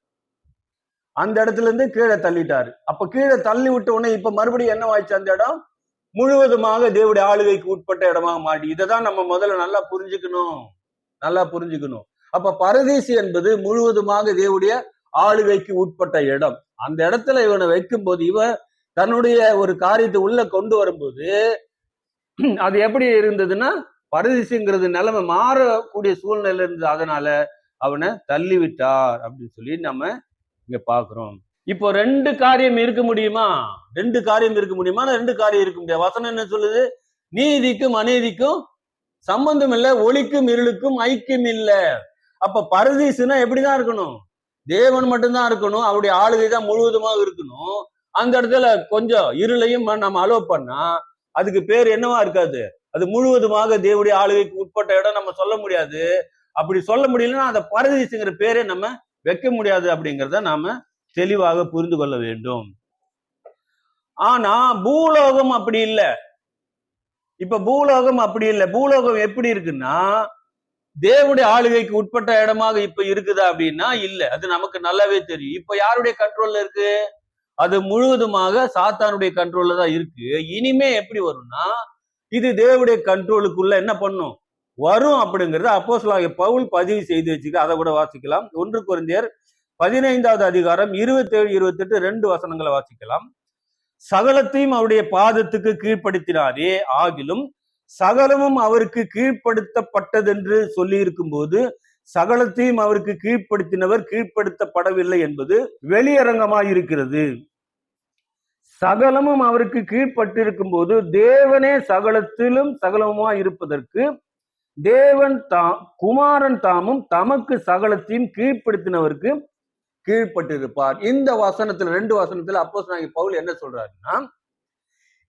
அந்த இடத்துல இருந்து கீழே தள்ளிட்டாரு. அப்ப கீழே தள்ளி விட்ட உடனே இப்ப மறுபடியும் என்ன ஆயிடுச்சு, அந்த இடம் முழுவதுமாக தேவனுடைய ஆளுகைக்கு உட்பட்ட இடமாக மாட்டி. இதைதான் நம்ம முதல்ல நல்லா புரிஞ்சுக்கணும். அப்ப பரதீசி என்பது முழுவதுமாக தேவனுடைய ஆளுகைக்கு உட்பட்ட இடம். அந்த இடத்துல இவனை வைக்கும் போது, இவன் தன்னுடைய ஒரு காரியத்தை உள்ள கொண்டு வரும்போது அது எப்படி இருந்ததுன்னா, பரதீசிங்கிறது நிலைமை மாறக்கூடிய சூழ்நிலை இருந்தது. அதனால அவனை தள்ளி விட்டார் அப்படின்னு சொல்லி நம்ம இங்க பாக்குறோம். இப்போ ரெண்டு காரியம் இருக்க முடியுமா? ரெண்டு காரியம் இருக்க முடியாது. வசனம் என்ன சொல்லுது? நீதிக்கும் அநீதிக்கும் சம்பந்தம் இல்லை, ஒளிக்கும் இருளுக்கும் ஐக்கியம் இல்லை. அப்ப பரதீசுனா எப்படிதான் இருக்கணும், தேவன் மட்டும்தான் இருக்கணும், அவருடைய ஆளுகை தான் முழுவதுமாக இருக்கணும். அந்த இடத்துல கொஞ்சம் இருளையும் நம்ம அலோவ் பண்ணா அதுக்கு பேர் என்னவா இருக்காது, அது முழுவதுமாக தேவனுடைய ஆளுகைக்கு உட்பட்ட இடம் நம்ம சொல்ல முடியாது. அப்படி சொல்ல முடியலன்னா அந்த பரதீசுங்கிற பேரே நம்ம வைக்க முடியாது அப்படிங்கிறத நாம தெளிவாக புரிந்து கொள்ள வேண்டும். ஆனா பூலோகம் அப்படி இல்லை. இப்ப பூலோகம் அப்படி இல்லை. பூலோகம் எப்படி இருக்குன்னா தேவனுடைய ஆளுகைக்கு உட்பட்ட இடமாக இப்ப இருக்குதா அப்படின்னா இல்ல. அது நமக்கு நல்லாவே தெரியும். இப்ப யாருடைய கண்ட்ரோல்ல இருக்கு? அது முழுவதுமாக சாத்தானுடைய கண்ட்ரோல்ல தான் இருக்கு. இனிமே எப்படி வரும்னா இது தேவனுடைய கண்ட்ரோலுக்குள்ள என்ன பண்ணும், வரும் அப்படிங்கிறத அப்போஸ்தலனாகிய பவுல் பதிவு செய்து வச்சுக்க. அதை கூட வாசிக்கலாம். 1 கொரிந்தியர் 15வது அதிகாரம் 27, 28 2 வசனங்களை வாசிக்கலாம். சகலத்தையும் அவருடைய பாதத்துக்கு கீழ்ப்படுத்தினாரே, ஆகிலும் சகலமும் அவருக்கு கீழ்ப்படுத்தப்பட்டதென்று சொல்லி இருக்கும் போது சகலத்தையும் அவருக்கு கீழ்ப்படுத்தினவர் கீழ்ப்படுத்தப்படவில்லை என்பது வெளியரங்கமாயிருக்கிறது. சகலமும் அவருக்கு கீழ்ப்பட்டிருக்கும் போது தேவனே சகலத்திலும் சகலமுமாய் இருப்பதற்கு தேவன் குமாரன் தாமும் தமக்கு சகலத்தையும் கீழ்ப்படுத்தினவருக்கு கீழ்ப்பட்டிருப்பார். இந்த வசனத்துல 2 வசனத்துல அப்போஸ்தலனாகிய பவுல் என்ன சொல்றாருன்னா,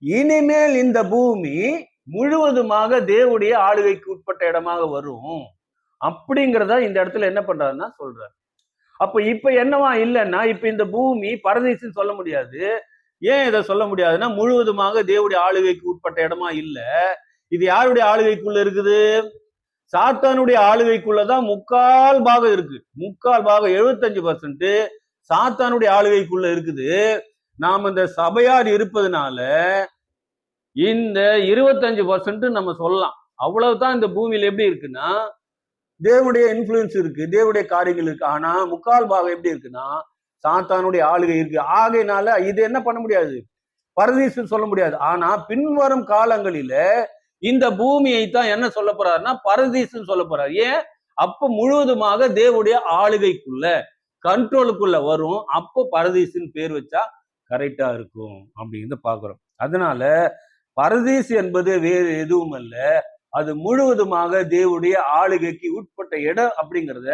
இனிமேல் இந்த பூமி முழுவதுமாக தேவனுடைய ஆளுகைக்கு உட்பட்ட இடமாக வரும் அப்படிங்கிறத இந்த இடத்துல என்ன பண்றாருன்னா சொல்றாரு. அப்ப இப்ப என்னவா இல்லைன்னா, இப்ப இந்த பூமி பரதீசுன்னு சொல்ல முடியாது. ஏன் இதை சொல்ல முடியாதுன்னா, முழுவதுமாக தேவனுடைய ஆளுகைக்கு உட்பட்ட இடமா இல்ல. இது யாருடைய ஆளுகைக்குள்ள இருக்குது? சாத்தானுடைய ஆளுகைக்குள்ளதான் 3/4 பாகம் இருக்கு. 3/4 பாகம் 75% சாத்தானுடைய ஆளுகைக்குள்ள இருக்குது. நாம் இந்த சபையார் இருப்பதனால இந்த 25% நம்ம சொல்லலாம். அவ்வளவுதான் இந்த பூமியில எப்படி இருக்குன்னா தேவனுடைய இன்ஃபுளுன்ஸ் இருக்கு, தேவனுடைய காரியங்கள் இருக்கு. ஆனா 3/4 பாகம் எப்படி இருக்குன்னா சாத்தானுடைய ஆளுகை இருக்கு. ஆகையினால இது என்ன பண்ண முடியாது, பரதீசுன்னு சொல்ல முடியாது. ஆனா பின்வரும் காலங்களில இந்த பூமியை தான் என்ன சொல்ல போறாருன்னா பரதீசுன்னு சொல்ல போறாரு. ஏன்? அப்ப முழுவதுமாக தேவனுடைய ஆளுகைக்குள்ள, கண்ட்ரோலுக்குள்ள வரும். அப்போ பரதீசுன்னு பேர் வச்சா கரெக்டா இருக்கும் அப்படிங்கிறத பாக்குறோம். அதனால பரதீசு என்பது வேறு எதுவும் அல்ல, அது முழுவதுமாக தேவனுடைய ஆளுகைக்கு உட்பட்ட இடம் அப்படிங்கிறத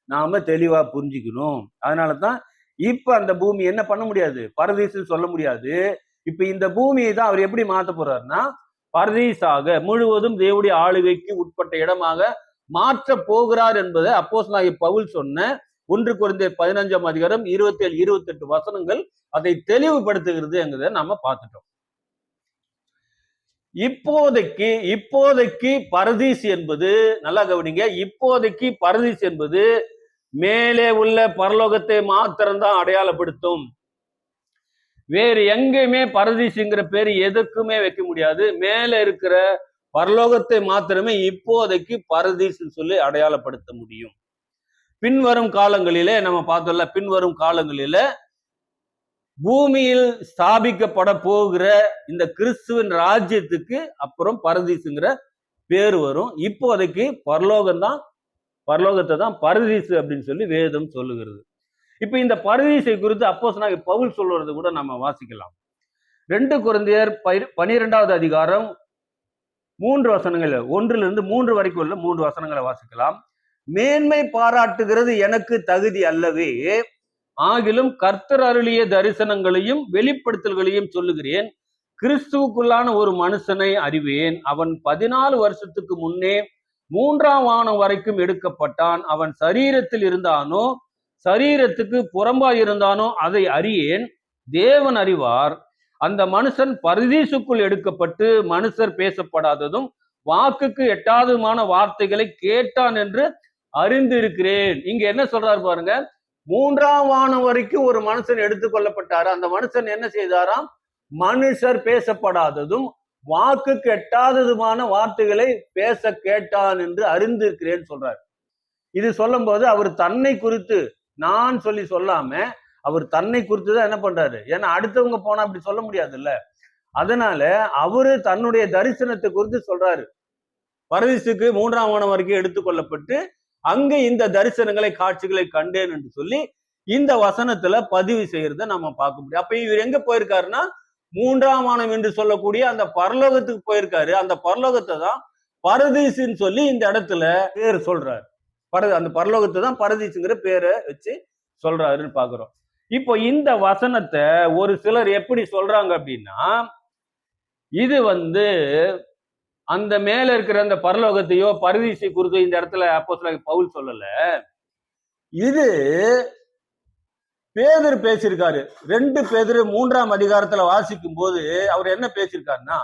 நாம தெளிவா புரிஞ்சுக்கணும். அதனாலதான் இப்ப அந்த பூமி என்ன பண்ண முடியாது, பரதீசுன்னு சொல்ல முடியாது. இப்ப இந்த பூமியை தான் அவர் எப்படி மாத்த போறாருன்னா பரதீசாக, முழுவதும் தேவனுடைய ஆளுகைக்கு உட்பட்ட இடமாக மாற்ற போகிறார் என்பதை அப்போஸ்தலனாகிய பவுல் சொன்ன 1 கொரிந்தியர் 15ஆம் அதிகாரம் 27, 28 வசனங்கள் அதை தெளிவுபடுத்துகிறது என்கிறத நாம பார்த்துட்டோம். இப்போதைக்கு பரதீஸ் என்பது, நல்லா கவனிங்க, இப்போதைக்கு பரதீஸ் என்பது மேலே உள்ள பரலோகத்தை மாத்திரம்தான் அடையாளப்படுத்தும். வேறு எங்கேயுமே பரதீசுங்கிற பேரு எதுக்குமே வைக்க முடியாது. மேல இருக்கிற பரலோகத்தை மாத்திரமே இப்போதைக்கு பரதீஸ் சொல்லி அடையாளப்படுத்த முடியும். பின்வரும் காலங்களிலே நம்ம பார்த்தோம்ல, பின்வரும் காலங்களில பூமியில் ஸ்தாபிக்கப்பட போகிற இந்த கிறிஸ்துவின் ராஜ்யத்துக்கு அப்புறம் பரதீசுங்கிற பேர் வரும். இப்போதைக்கு பரலோகத்தை தான் பரதீசு அப்படின்னு சொல்லி வேதம் சொல்லுகிறது. இப்ப இந்த பரதீசை குறித்து அப்போஸ்தலனாகிய பவுல் சொல்றது கூட நம்ம வாசிக்கலாம். 2 கொரிந்தியர் 12ஆவது அதிகாரம் 3 வசனங்கள், 1-3 வரைக்கும் உள்ள 3 வசனங்களை வாசிக்கலாம். மேன்மை பாராட்டுகிறது எனக்கு தகுதி அல்லவே, ஆகிலும் கர்த்தர் அருளிய தரிசனங்களையும் வெளிப்படுத்தல்களையும் சொல்லுகிறேன். கிறிஸ்துவுக்குள்ளான ஒரு மனுஷனை அறிவேன். அவன் 14 வருஷத்துக்கு முன்னே 3ஆம் வானம் வரைக்கும் எடுக்கப்பட்டான். அவன் சரீரத்தில் இருந்தானோ சரீரத்துக்கு புறம்பாய் இருந்தானோ அதை அறியேன், தேவன் அறிவார். அந்த மனுஷன் பரதீசுக்குள் எடுக்கப்பட்டு மனுஷர் பேசப்படாததும் வாக்குக்கு எட்டாததுமான வார்த்தைகளை கேட்டான் என்று அறிந்திருக்கிறேன். இங்க என்ன சொல்றாரு பாருங்க, 3ஆம் வானம் வரைக்கும் ஒரு மனுஷன் எடுத்துக்கொள்ளப்பட்டாரு. அந்த மனுஷன் என்ன செய்தாராம், மனுஷர் பேசப்படாததும் வாக்குக்கு எட்டாததுமான வார்த்தைகளை பேச கேட்டான் என்று அறிந்திருக்கிறேன்னு சொல்றாரு. இது சொல்லும் போது அவர் தன்னை குறித்து நான் சொல்லி சொல்லாம அவர் தன்னை குறித்து தான் என்ன பண்றாரு, ஏன்னா அடுத்தவங்க போனா அப்படி சொல்ல முடியாதுல்ல. அதனால அவரு தன்னுடைய தரிசனத்தை குறித்து சொல்றாரு. பரதீசுக்கு 3ஆம் வானம் வரைக்கும் எடுத்துக்கொள்ளப்பட்டு அங்க இந்த தரிசனங்களை காட்சிகளை கண்டேன் என்று சொல்லி இந்த வசனத்துல பதிவு செய்யறத நம்ம பார்க்க முடியும். அப்ப இவர் எங்க போயிருக்காருன்னா 3ஆம் வானம் என்று சொல்லக்கூடிய அந்த பரலோகத்துக்கு போயிருக்காரு. அந்த பரலோகத்தை தான் பரதீசுன்னு சொல்லி இந்த இடத்துல பேர் சொல்றாரு. அந்த பரலோகத்தை தான் பரதீசுங்கிற பேரை வச்சு சொல்றாருன்னு பாக்குறோம். இப்போ இந்த வசனத்தை ஒரு சிலர் எப்படி சொல்றாங்க அப்படின்னா, இது அந்த மேல இருக்கிற அந்த பரலோகத்தையோ பரதீசை குறித்தோ இந்த இடத்துல அப்போஸ்தலனாகிய பவுல் சொல்லல, இது பேதுரு பேசியிருக்காரு. 2 பேதுரு 3ஆம் அதிகாரத்துல வாசிக்கும் போது அவர் என்ன பேசியிருக்காருன்னா,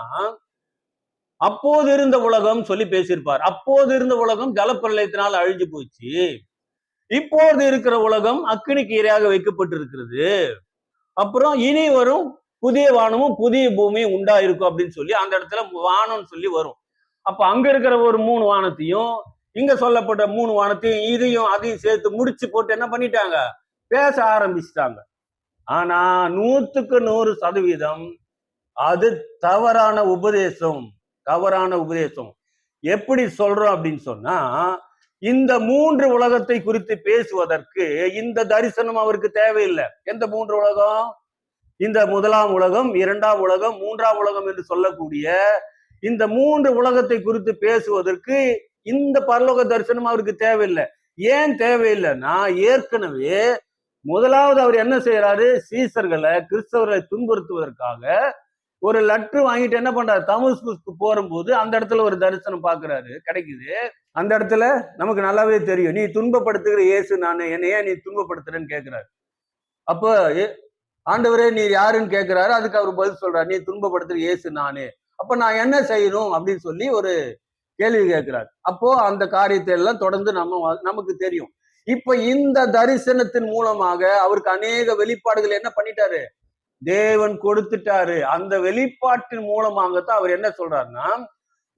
அப்போது இருந்த உலகம் சொல்லி பேசியிருப்பார். அப்போது இருந்த உலகம் ஜலப்பிரளயத்தினால் அழிஞ்சு போச்சு, இப்போது இருக்கிற உலகம் அக்கினிக்கு இரையாக வைக்கப்பட்டிருக்கிறது, அப்புறம் இனி வரும் புதிய வானமும் புதிய பூமியும் உண்டாயிருக்கும் அப்படின்னு சொல்லி அந்த இடத்துல வானம் சொல்லி வரும். அப்ப அங்க இருக்கிற ஒரு 3 வானத்தையும் இங்க சொல்லப்பட்ட 3 வானத்தையும் இதையும் அதையும் சேர்த்து முடிச்சு போட்டு என்ன பண்ணிட்டாங்க, பேச ஆரம்பிச்சிட்டாங்க. ஆனா 100க்கு 100% அது தவறான உபதேசம். எப்படி சொல்றோம் அப்படின்னு சொன்னா, இந்த 3 உலகத்தை குறித்து பேசுவதற்கு இந்த தரிசனம் அவருக்கு தேவையில்லை. எந்த 3 உலகம்? இந்த 1ஆம் உலகம், 2ஆம் உலகம், 3ஆம் உலகம் என்று சொல்லக்கூடிய இந்த 3 உலகத்தை குறித்து பேசுவதற்கு இந்த பரலோக தரிசனம் அவருக்கு தேவையில்லை. ஏன் தேவையில்லைன்னா, ஏற்கனவே முதலாவது அவர் என்ன செய்யறாரு, சீசர்களை கிறிஸ்தவர்களை துன்புறுத்துவதற்காக ஒரு லெட்டர் வாங்கிட்டு என்ன பண்றாரு, தமஸ்குக்கு போகும்போது அந்த இடத்துல ஒரு தரிசனம் பாக்குறாரு, கிடைக்குது. அந்த இடத்துல நமக்கு நல்லாவே தெரியும், நீ துன்பப்படுத்துகிற இயேசு நானு, என்னை ஏன் நீ துன்பப்படுத்துறேன்னு கேட்கிறாரு. அப்ப ஆண்டவரே நீர் யாருன்னு கேட்கிறாரு. அதுக்கு அவர் பதில் சொல்றாரு, நீ துன்பப்படுத்துகிற இயேசு நானு, அப்ப நான் என்ன செய்யணும் அப்படின்னு சொல்லி ஒரு கேள்வி கேட்கிறார். அப்போ அந்த காரியத்தை எல்லாம் தொடர்ந்து நமக்கு தெரியும். இப்ப இந்த தரிசனத்தின் மூலமாக அவருக்கு அநேக வெளிப்பாடுகள் என்ன பண்ணிட்டாரு, தேவன் கொடுத்துட்டாரு. அந்த வெளிப்பாட்டின் மூலமாகத்தான் அவர் என்ன சொல்றாருன்னா,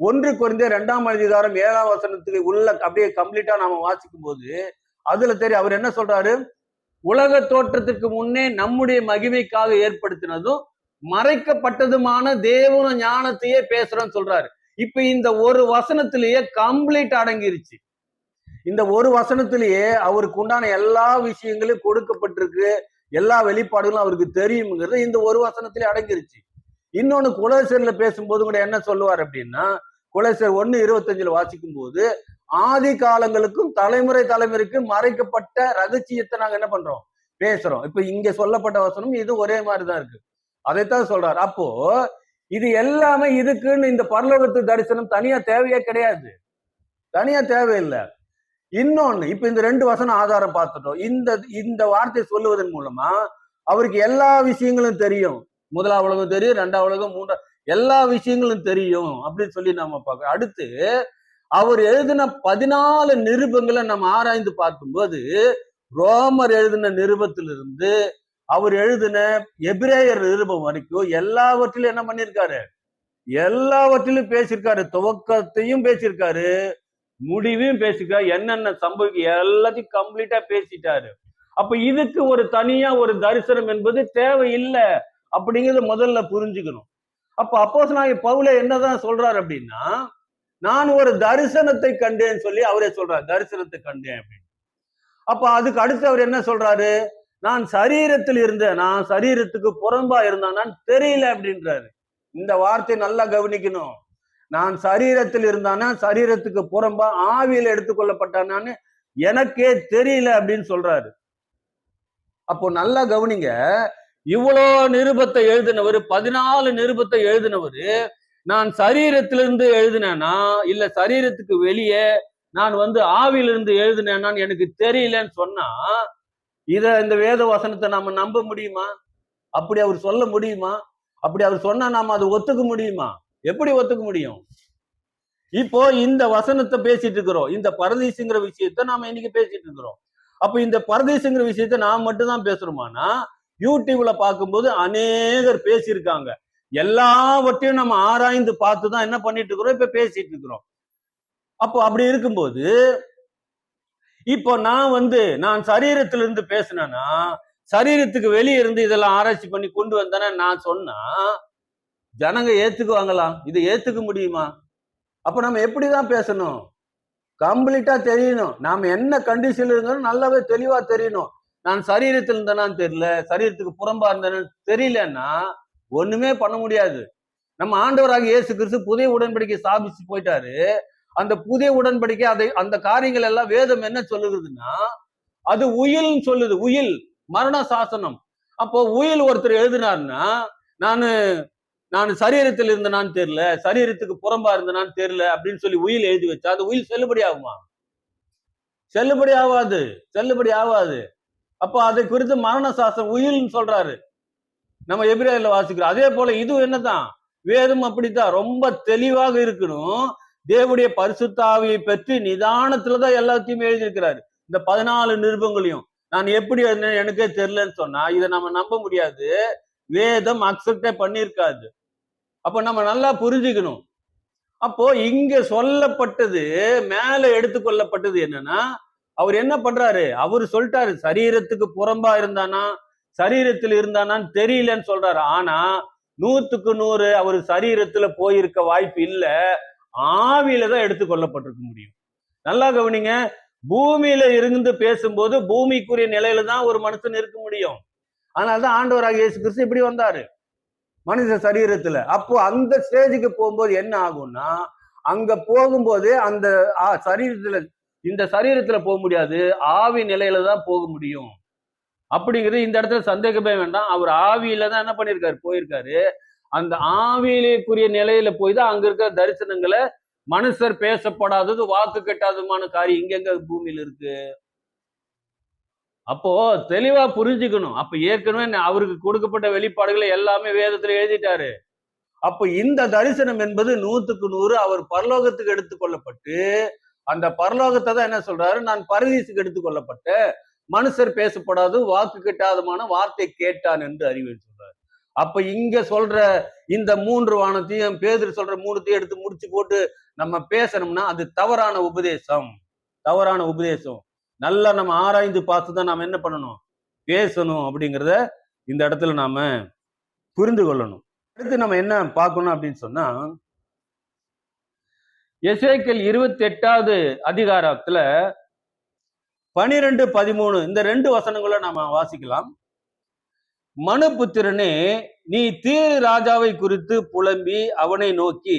1 கொரிந்தியர் 2ஆம் அதிகாரம் 7ஆம் வசனத்துக்கு உள்ள அப்படியே கம்ப்ளீட்டா நாம வாசிக்கும் போது அதுல தெரியும் அவர் என்ன சொல்றாரு, உலக தோற்றத்திற்கு முன்னே நம்முடைய மகிமைக்காக ஏற்படுத்தினதும் மறைக்கப்பட்டதுமான தேவன ஞானத்தையே பேசுறோம்னு சொல்றாரு. இப்ப இந்த ஒரு வசனத்திலேயே கம்ப்ளீட் அடங்கிருச்சு. இந்த ஒரு வசனத்திலேயே அவருக்கு உண்டான எல்லா விஷயங்களும் கொடுக்கப்பட்டிருக்கு, எல்லா வெளிப்பாடுகளும் அவருக்கு தெரியுங்கிறது இந்த ஒரு வசனத்திலே அடங்கிருச்சு. இன்னொன்னு கொலோசியர்ல பேசும்போது கூட என்ன சொல்லுவார் அப்படின்னா, கொலோசியர் 1:25 வாசிக்கும் போது, ஆதி காலங்களுக்கும் தலைமுறை தலைமுறைக்கும் மறைக்கப்பட்ட ரகசியத்தை நாங்க என்ன பண்றோம், பேசுறோம். இப்ப இங்க சொல்லப்பட்ட வசனம் இது ஒரே மாதிரிதான் இருக்கு. அதைத்தான் சொல்றாரு. அப்போ இது எல்லாமே இதுக்குன்னு இந்த பரலோகத்து தரிசனம் தனியா தேவையே கிடையாது, தனியா தேவையில்லை. இன்னொன்னு, இப்ப இந்த 2 வசனம் ஆதாரம் பார்த்துட்டோம். இந்த வார்த்தை சொல்லுவதன் மூலமா அவருக்கு எல்லா விஷயங்களும் தெரியும். முதலாம் உலகம் தெரியும், 2ஆம் உலகம், 3 எல்லா விஷயங்களும் தெரியும் அப்படின்னு சொல்லி நம்ம பார்க்க. அடுத்து அவர் எழுதின 14 நிருபங்களை நம்ம ஆராய்ந்து பார்க்கும்போது, ரோமர் எழுதின நிருபத்திலிருந்து அவர் எழுதின எபிரேயர் நிருபம் வரைக்கும் எல்லாவற்றிலும் என்ன பண்ணிருக்காரு, எல்லாவற்றிலும் பேசியிருக்காரு. துவக்கத்தையும் பேசியிருக்காரு, முடிவையும் பேசியிருக்காரு. என்னென்ன சம்பவிக்க எல்லாத்தையும் கம்ப்ளீட்டா பேசிட்டாரு. அப்ப இதுக்கு ஒரு தனியா ஒரு தரிசனம் என்பது தேவையில்லை அப்படிங்கிறத முதல்ல புரிஞ்சுக்கணும். அப்ப அப்போஸ்தலனாகிய பவுல் என்னதான் சொல்றாரு அப்படின்னா, நான் ஒரு தரிசனத்தை கண்டேன்னு சொல்லி அவரே சொல்றாரு, தரிசனத்தை கண்டேன் அப்படின்னு. அப்ப அதுக்கு அடுத்து அவர் என்ன சொல்றாரு, நான் சரீரத்தில் இருந்தேன், நான் சரீரத்துக்கு புறம்பா இருந்தான் தெரியல அப்படின்றாரு. இந்த வார்த்தை நல்லா கவனிக்கணும். நான் சரீரத்தில் இருந்தானா, சரீரத்துக்கு புறம்பா ஆவியில எடுத்துக்கொள்ளப்பட்டானான்னு எனக்கே தெரியல அப்படின்னு சொல்றாரு. அப்போ நல்லா கவனிங்க, இவ்வளோ நிருபத்தை எழுதினவர், 14 நிருபத்தை எழுதினவர், நான் சரீரத்திலிருந்து எழுதினேனா இல்ல சரீரத்துக்கு வெளியே நான் ஆவியிலிருந்து எழுதினேனான்னு எனக்கு தெரியலன்னு சொன்னா, இந்த வேத வசனத்தை நாம நம்ப முடியுமா? அப்படி அவர் சொல்ல முடியுமா? அப்படி அவர் சொன்னா நாம அதை ஒத்துக்க முடியுமா? எப்படி ஒத்துக்க முடியும்? இப்போ இந்த வசனத்தை பேசிட்டு இருக்கிறோம், இந்த பரதீசுங்கிற விஷயத்த நாம இன்னைக்கு பேசிட்டு இருக்கிறோம். அப்ப இந்த பரதீசுங்கிற விஷயத்த நாம் மட்டும் தான் பேசுறோமானா, யூடியூப்ல பார்க்கும்போது அநேகர் பேசியிருக்காங்க. எல்லாவற்றையும் நம்ம ஆராய்ந்து பார்த்துதான் என்ன பண்ணிட்டு இருக்கிறோம், இப்ப பேசிட்டு இருக்கிறோம். அப்போ அப்படி இருக்கும்போது, இப்போ நான் சரீரத்திலிருந்து பேசினேன்னா, சரீரத்துக்கு வெளியே இருந்து இதெல்லாம் ஆராய்ச்சி பண்ணி கொண்டு வந்தேன்னா நான் சொன்னா ஜனங்க ஏத்துக்குவாங்களா? இதை ஏத்துக்க முடியுமா? அப்ப நம்ம எப்படிதான் பேசணும்? கம்ப்ளீட்டா தெரியணும். நாம என்ன கண்டிஷன்ல இருந்தாலும் நல்லாவே தெளிவா தெரியணும். நான் சரீரத்தில் இருந்தேனான்னு தெரியல, சரீரத்துக்கு புறம்பா இருந்தேன்னு தெரியலன்னா ஒண்ணுமே பண்ண முடியாது. நம்ம ஆண்டவராக இயேசு கிறிஸ்து புதிய உடன்படிக்கை ஸ்தாபிச்சு போயிட்டாரு. அந்த புதிய உடன்படிக்கை அந்த காரியங்கள் எல்லாம் வேதம் என்ன சொல்லுகிறதுன்னா, அது உயில்னு சொல்லுது. உயில், மரண சாசனம். அப்போ உயில் ஒருத்தர் எழுதினார்னா, நான் சரீரத்தில் இருந்தனான்னு தெரியல, சரீரத்துக்கு புறம்பா இருந்தனான்னு தெரியல அப்படின்னு சொல்லி உயில் எழுதி வச்சா அது உயில் செல்லுபடி ஆகுமா? செல்லுபடி ஆகாது, செல்லுபடி ஆகாது. அப்போ அதை குறித்து மரண சாஸ்திரம் உயில்னு சொல்றாரு, நம்ம எபிரேயர்ல வாசிக்கிறோம். அதே போல இது என்னதான், வேதம் அப்படித்தான் ரொம்ப தெளிவாக இருக்கணும். தேவனுடைய பரிசுத்த ஆவியை பற்றி நிதானத்துலதான் எல்லாத்தையும் எழுதியிருக்கிறாரு. இந்த 14 நிருபங்களையும் நான் எப்படி எனக்கே தெரியலன்னு சொன்னா இதை நம்ம நம்ப முடியாது, வேதம் அக்செப்டே பண்ணியிருக்காது. அப்ப நம்ம நல்லா புரிஞ்சுக்கணும். அப்போ இங்க சொல்லப்பட்டது, மேல எடுத்துக்கொள்ளப்பட்டது என்னன்னா, அவர் என்ன பண்றாரு, அவரு சொல்லிட்டாரு சரீரத்துக்கு புறம்பா இருந்தானா சரீரத்தில் இருந்தானான்னு தெரியலன்னு சொல்றாரு. ஆனா 100க்கு 100 அவரு சரீரத்துல போயிருக்க வாய்ப்பு இல்ல, ஆவியில தான் எடுத்துக்கொள்ளப்பட்டிருக்க முடியும். நல்லா கவனிங்க, பூமியில இருந்து பேசும்போது பூமிக்குரிய நிலையில தான் ஒரு மனுஷன் இருக்க முடியும். அதனாலதான் ஆண்டவராக இயேசு கிறிஸ்து இப்படி வந்தாரு மனித சரீரத்துல. அப்போ அந்த ஸ்டேஜுக்கு போகும்போது என்ன ஆகும்னா, அங்க போகும்போது அந்த சரீரத்துல, இந்த சரீரத்துல போக முடியாது, ஆவி நிலையில தான் போக முடியும் அப்படிங்கிறது இந்த இடத்துல சந்தேகமே வேண்டாம். அவர் ஆவியில தான் என்ன பண்ணிருக்காரு, போயிருக்காரு. அந்த ஆவியிலேக்குரிய நிலையில போய் தான் அங்க இருக்கிற தரிசனங்களை, மனுஷர் பேசப்படாதது வாக்கு கெட்டாததுமான காரியம் இங்கெங்க பூமியில இருக்கு. அப்போ தெளிவா புரிஞ்சுக்கணும். அப்ப ஏற்கனவே அவருக்கு கொடுக்கப்பட்ட வெளிப்பாடுகளை எல்லாமே வேதத்துல எழுதிட்டாரு. அப்ப இந்த தரிசனம் என்பது 100க்கு 100 அவர் பரலோகத்துக்கு எடுத்துக்கொள்ளப்பட்டு, அந்த பரலோகத்தை தான் என்ன சொல்றாரு, நான் பரதீசுக்கு எடுத்துக்கொள்ளப்பட்ட மனுஷர் பேசப்படாது வாக்கு கெட்டாதமான வார்த்தை கேட்டான் என்று அறிவேன் சொல்றாரு. அப்ப இங்க சொல்ற இந்த 3 வானத்தையும் பேதுரு சொல்ற 3த்தையும் எடுத்து முடிச்சு போட்டு நம்ம பேசணும்னா அது தவறான உபதேசம், தவறான உபதேசம். நல்லா நம்ம ஆராய்ந்து பார்த்துதான் நாம என்ன பண்ணணும், பேசணும் அப்படிங்கிறத இந்த இடத்துல நாம புரிந்து கொள்ளணும். அடுத்து நம்ம என்ன பார்க்கணும் அப்படின்னு சொன்னா, எசேக்கியேல் 28வது அதிகாரத்துல 12, 13 இந்த 2 வசனங்களை நாம வாசிக்கலாம். மனுபுத்திரனே, நீ தீரு ராஜாவை குறித்து புலம்பி அவனை நோக்கி,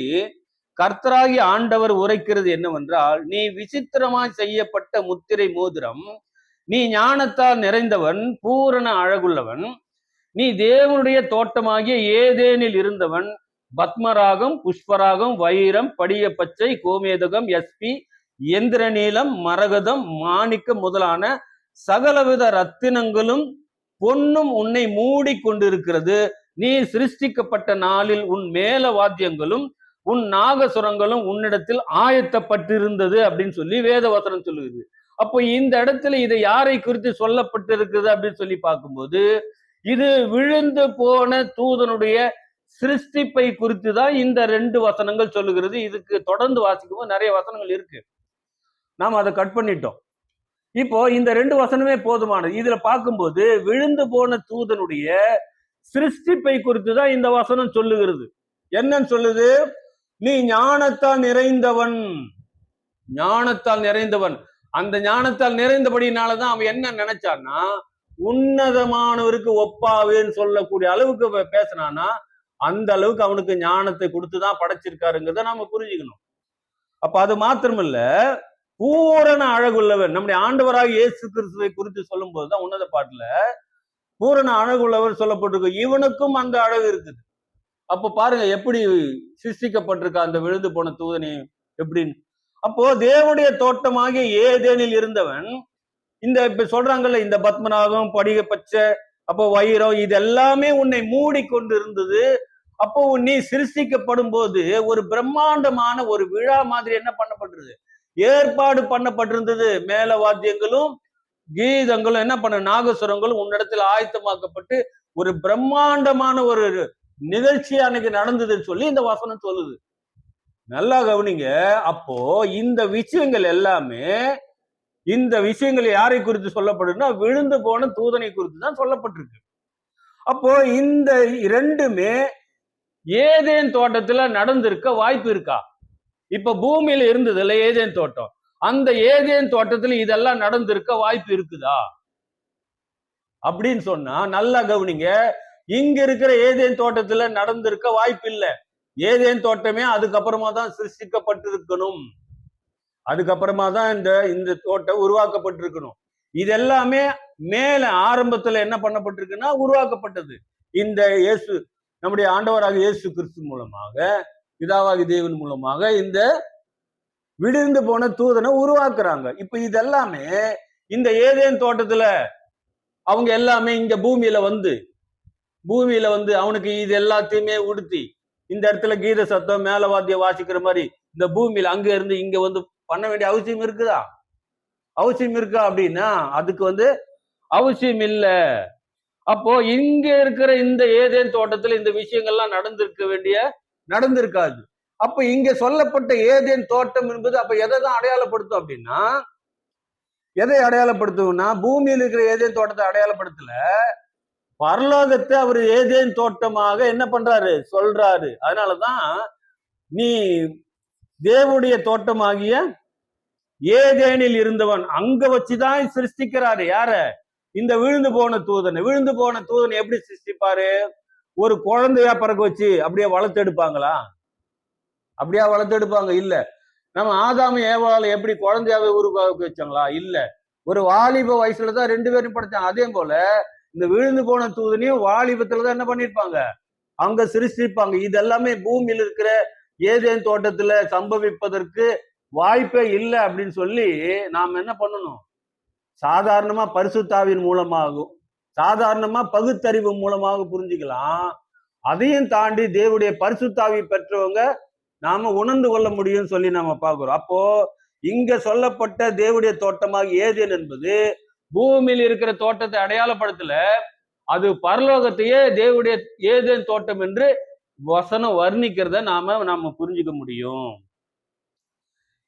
கர்த்தராகி ஆண்டவர் உரைக்கிறது என்னவென்றால், நீ விசித்திரமாய் செய்யப்பட்ட முத்திரை மோதிரம், நீ ஞானத்தால் நிறைந்தவன், பூரண அழகுள்ளவன், நீ தேவனுடைய தோட்டமாகிய ஏதேனில் இருந்தவன், பத்மராகம், புஷ்பராகம், வைரம், படிய பச்சை, கோமேதகம், எஸ்பி, இந்திரநீலம், மரகதம், மாணிக்கம் முதலான சகலவித ரத்தினங்களும் பொன்னும் உன்னை மூடி கொண்டிருக்கிறது. நீ சிருஷ்டிக்கப்பட்ட நாளில் உன் மேல வாத்தியங்களும் உன் நாகசுரங்களும் உன்னிடத்தில் ஆயத்தப்பட்டிருந்தது அப்படின்னு சொல்லி வேதவசனம் சொல்லுது. அப்போ இந்த இடத்துல இது யாரை குறித்து சொல்லப்பட்டிருக்குது அப்படின்னு சொல்லி பார்க்கும்போது, இது விழுந்து போன தூதனுடைய சிருஷ்டிப்பை குறித்து தான் இந்த 2 வசனங்கள் சொல்லுகிறது. இதுக்கு தொடர்ந்து வாசிக்கும்போது நிறைய வசனங்கள் இருக்கு, நாம் அதை கட் பண்ணிட்டோம். இப்போ இந்த 2 வசனமே போதுமானது. இதுல பார்க்கும்போது விழுந்து போன தூதனுடைய சிருஷ்டிப்பை குறித்து தான் இந்த வசனம் சொல்லுகிறது. என்னன்னு சொல்லுது? நீ ஞானத்தால் நிறைந்தவன், ஞானத்தால் நிறைந்தவன். அந்த ஞானத்தால் நிறைந்தபடினாலதான் அவன் என்ன நினைச்சான்னா, உன்னதமானவருக்கு ஒப்பாவேன்னு சொல்லக்கூடிய அளவுக்கு பேசினானா, அந்த அளவுக்கு அவனுக்கு ஞானத்தை கொடுத்துதான் படைச்சிருக்காருங்கிறத நாம புரிஞ்சுக்கணும். அப்ப அது மாத்திரமில்ல, பூரண அழகுள்ளவன். நம்முடைய ஆண்டவராக இயேசு கிறிஸ்துவை குறித்து சொல்லும் போதுதான் உன்னத பாட்டுல பூரண அழகுள்ளவர் சொல்லப்பட்டிருக்கு. இவனுக்கும் அந்த அழகு இருக்குது. அப்ப பாருங்க எப்படி சிருஷ்டிக்கப்பட்டிருக்க அந்த விழுந்து போன தூதனை எப்படின்னு. அப்போ தேவனுடைய தோட்டமாகிய ஏதேனில் இருந்தவன், இந்த இப்ப சொல்றாங்கல்ல, இந்த பத்மநாகம், படிக பச்சை, அப்போ வைரம், இது எல்லாமே உன்னை மூடி கொண்டு இருந்தது. அப்போ நீ சிருஷ்டிக்கப்படும் போது ஒரு பிரம்மாண்டமான ஒரு விழா மாதிரி என்ன பண்ணப்பட்டிருது, ஏற்பாடு பண்ணப்பட்டிருந்தது. மேல வாத்தியங்களும் கீதங்களும் என்ன பண்ண, நாகசுரங்களும் உன்னிடத்தில் ஆயத்தமாக்கப்பட்டு ஒரு பிரம்மாண்டமான ஒரு நிகழ்ச்சி அன்னைக்கு நடந்ததுன்னு சொல்லி இந்த வசனம் சொல்லுது. நல்லா கவனிங்க. அப்போ இந்த விஷயங்கள் எல்லாமே, இந்த விஷயங்கள் யாரை குறித்து சொல்லப்படுதுன்னா, விழுந்து போன தூதனை குறித்து தான் சொல்லப்பட்டிருக்கு. அப்போ இந்த 2மே ஏதேன் தோட்டத்துல நடந்திருக்க வாய்ப்பு இருக்கா? இப்ப பூமியில இருந்தது இல்ல ஏதேன் தோட்டம், அந்த ஏதேன் தோட்டத்துல இதெல்லாம் நடந்திருக்க வாய்ப்பு இருக்குதா அப்படின்னு சொன்னா, நல்லா கவனிங்க. இங்க இருக்கிற ஏதேன் தோட்டத்துல நடந்திருக்க வாய்ப்பு இல்லை. ஏதேன் தோட்டமே அதுக்கப்புறமா தான் சிருஷ்டிக்கப்பட்டிருக்கணும், அதுக்கப்புறமா தான் இந்த தோட்டம் உருவாக்கப்பட்டிருக்கணும். இது எல்லாமே மேல ஆரம்பத்துல என்ன பண்ணப்பட்டிருக்குன்னா உருவாக்கப்பட்டது. இந்த இயேசு, நம்முடைய ஆண்டவராக இயேசு கிறிஸ்து மூலமாக, பிதாவாகி தேவன் மூலமாக இந்த விழுந்து போன தூதனை உருவாக்குறாங்க. இப்ப இதெல்லாமே இந்த ஏதேன் தோட்டத்துல அவங்க எல்லாமே இங்க பூமியில வந்து அவனுக்கு இது எல்லாத்தையுமே உடுத்தி, இந்த இடத்துல கீத சத்தம் மேல வாத்திய வாசிக்கிற மாதிரி இந்த பூமியில அங்க இருந்து இங்க வந்து பண்ண வேண்டிய அவசியம் இருக்குதா? அவசியம் இருக்கா அப்படின்னா அதுக்கு அவசியம் இல்லை. அப்போ இங்க இருக்கிற இந்த ஏதேன் தோட்டத்துல இந்த விஷயங்கள்லாம் நடந்திருக்காது. அப்ப இங்க சொல்லப்பட்ட ஏதேன் தோட்டம் என்பது அப்ப எதை தான் அடையாளப்படுத்தும் அப்படின்னா, எதை அடையாளப்படுத்தும்னா, பூமியில் இருக்கிற ஏதேன் தோட்டத்தை அடையாளப்படுத்தல, பரலோகத்தை அவர் ஏதேன் தோட்டமாக என்ன பண்றாரு, சொல்றாரு. அதனாலதான் நீ தேவனுடைய தோட்டமாகிய ஏதேனில் இருந்தவன், அங்க வச்சுதான் சிருஷ்டிக்கிறாரு. யார? இந்த விழுந்து போன தூதனை. விழுந்து போன தூதனை எப்படி சிருஷ்டிப்பாரு? ஒரு குழந்தையா பிறக்க வச்சு அப்படியே வளர்த்தெடுப்பாங்களா? அப்படியா வளர்த்தெடுப்பாங்க? இல்ல. நம்ம ஆதாம ஏவாளை எப்படி குழந்தையாவே உருவாக்க வச்சாங்களா? இல்ல. ஒரு வாலிப வயசுலதான் 2 பேரும் படைச்சாங்க. அதே போல இந்த விழுந்து போன தூதனையும் வாலிபத்துலதான் என்ன பண்ணிருப்பாங்க, அங்க சிருஷ்டிப்பாங்க. இதெல்லாமே பூமியில் இருக்கிற ஏதேன் தோட்டத்துல சம்பவிப்பதற்கு வாய்ப்பே இல்லை அப்படின்னு சொல்லி நாம் என்ன பண்ணணும், சாதாரணமா பரிசுத்தாவின் மூலமாகும், சாதாரணமா பகுத்தறிவு மூலமாக புரிஞ்சுக்கலாம். அதையும் தாண்டி தேவனுடைய பரிசுத்தாவி பெற்றவங்க நாம உணர்ந்து கொள்ள முடியும்னு சொல்லி நாம பார்க்கிறோம். அப்போ இங்க சொல்லப்பட்ட தேவனுடைய தோட்டமாக ஏதேன் என்பது பூமியில் இருக்கிற தோட்டத்தை அடையாளப்படுத்தல, அது பரலோகத்தையே தேவனுடைய ஏதேன் தோட்டம் என்று வசனம் வர்ணிக்கிறத நாம புரிஞ்சுக்க முடியும்.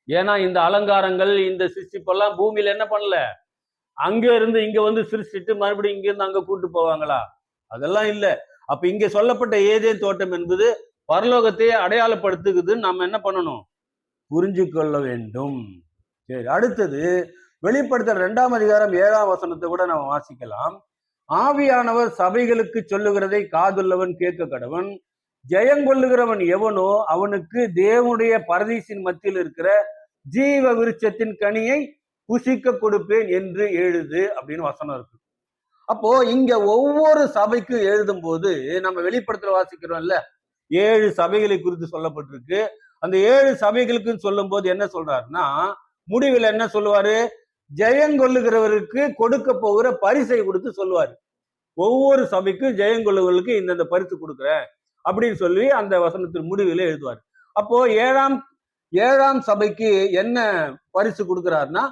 ஏன்னா இந்த அலங்காரங்கள், இந்த சிருஷ்டிப்பெல்லாம் பூமியில என்ன பண்ணல, அங்க இருந்து இங்க வந்து சிருஷ்டிட்டு மறுபடியும் இங்க இருந்து அங்க கூட்டு போவாங்களா? அதெல்லாம் இல்ல. அப்ப இங்க சொல்லப்பட்ட ஏதேன் தோட்டம் என்பது பரலோகத்தையே அடையாளப்படுத்துக்குதுன்னு நம்ம என்ன பண்ணணும்? புரிஞ்சு கொள்ள வேண்டும். சரி, அடுத்தது வெளிப்படுத்தல் 2ஆம் அதிகாரம் 7ஆம் வசனத்தை கூட நம்ம வாசிக்கலாம். ஆவியானவர் சபைகளுக்கு சொல்லுகிறதை காதுள்ளவன் கேட்க கடவன். ஜெயங்கொள்ளுகிறவன் எவனோ அவனுக்கு தேவனுடைய பரதீசின் மத்தியில் இருக்கிற ஜீவ விருட்சத்தின் கனியை புசிக்க கொடுப்பேன் என்று எழுது அப்படின்னு வசனம் இருக்கு. அப்போ இங்க ஒவ்வொரு சபைக்கு எழுதும் போது நம்ம வெளிப்படுத்தல வாசிக்கிறோம்ல, 7 சபைகளை குறித்து சொல்லப்பட்டிருக்கு. அந்த 7 சபைகளுக்கு சொல்லும் போது என்ன சொல்றாருன்னா, முடிவில் என்ன சொல்லுவாரு? ஜெயங்கொள்ளுகிறவருக்கு கொடுக்க போகிற பரிசை கொடுத்து சொல்லுவாரு. ஒவ்வொரு சபைக்கும் ஜெயங்கொள்ளுவர்களுக்கு இந்த பரிசு கொடுக்குறேன் அப்படின்னு சொல்லி அந்த வசனத்தின் முடிவில் எழுதுவார். அப்போ ஏழாம் சபைக்கு என்ன பரிசு கொடுக்கிறாருன்னா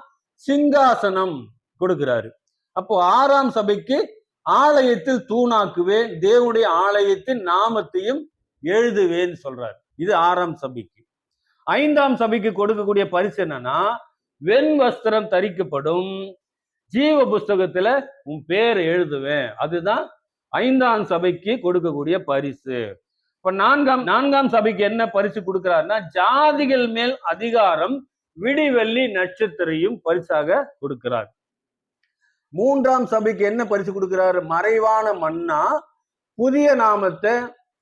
சிங்காசனம் கொடுக்கிறாரு. அப்போ 6ஆம் சபைக்கு ஆலயத்தில் தூணாக்குவேன், தேவனுடைய ஆலயத்தின் நாமத்தையும் எழுதுவேன் சொல்றாரு. இது 6ஆம் சபைக்கு. 5ஆம் சபைக்கு கொடுக்கக்கூடிய பரிசு என்னன்னா, வெண் வஸ்திரம் தரிக்கப்படும், ஜீவ புஸ்தகத்துல உன் பேர் எழுதுவேன். அதுதான் 5ஆம் சபைக்கு கொடுக்கக்கூடிய பரிசு. இப்ப நான்காம் சபைக்கு என்ன பரிசு கொடுக்கிறாருன்னா, ஜாதிகள் மேல் அதிகாரம், விடிவெள்ளி நட்சத்திரையும் பரிசாக கொடுக்கிறார். 3ஆம் சபைக்கு என்ன பரிசு கொடுக்கிறார்? மறைவான மன்னா, புதிய நாமத்தை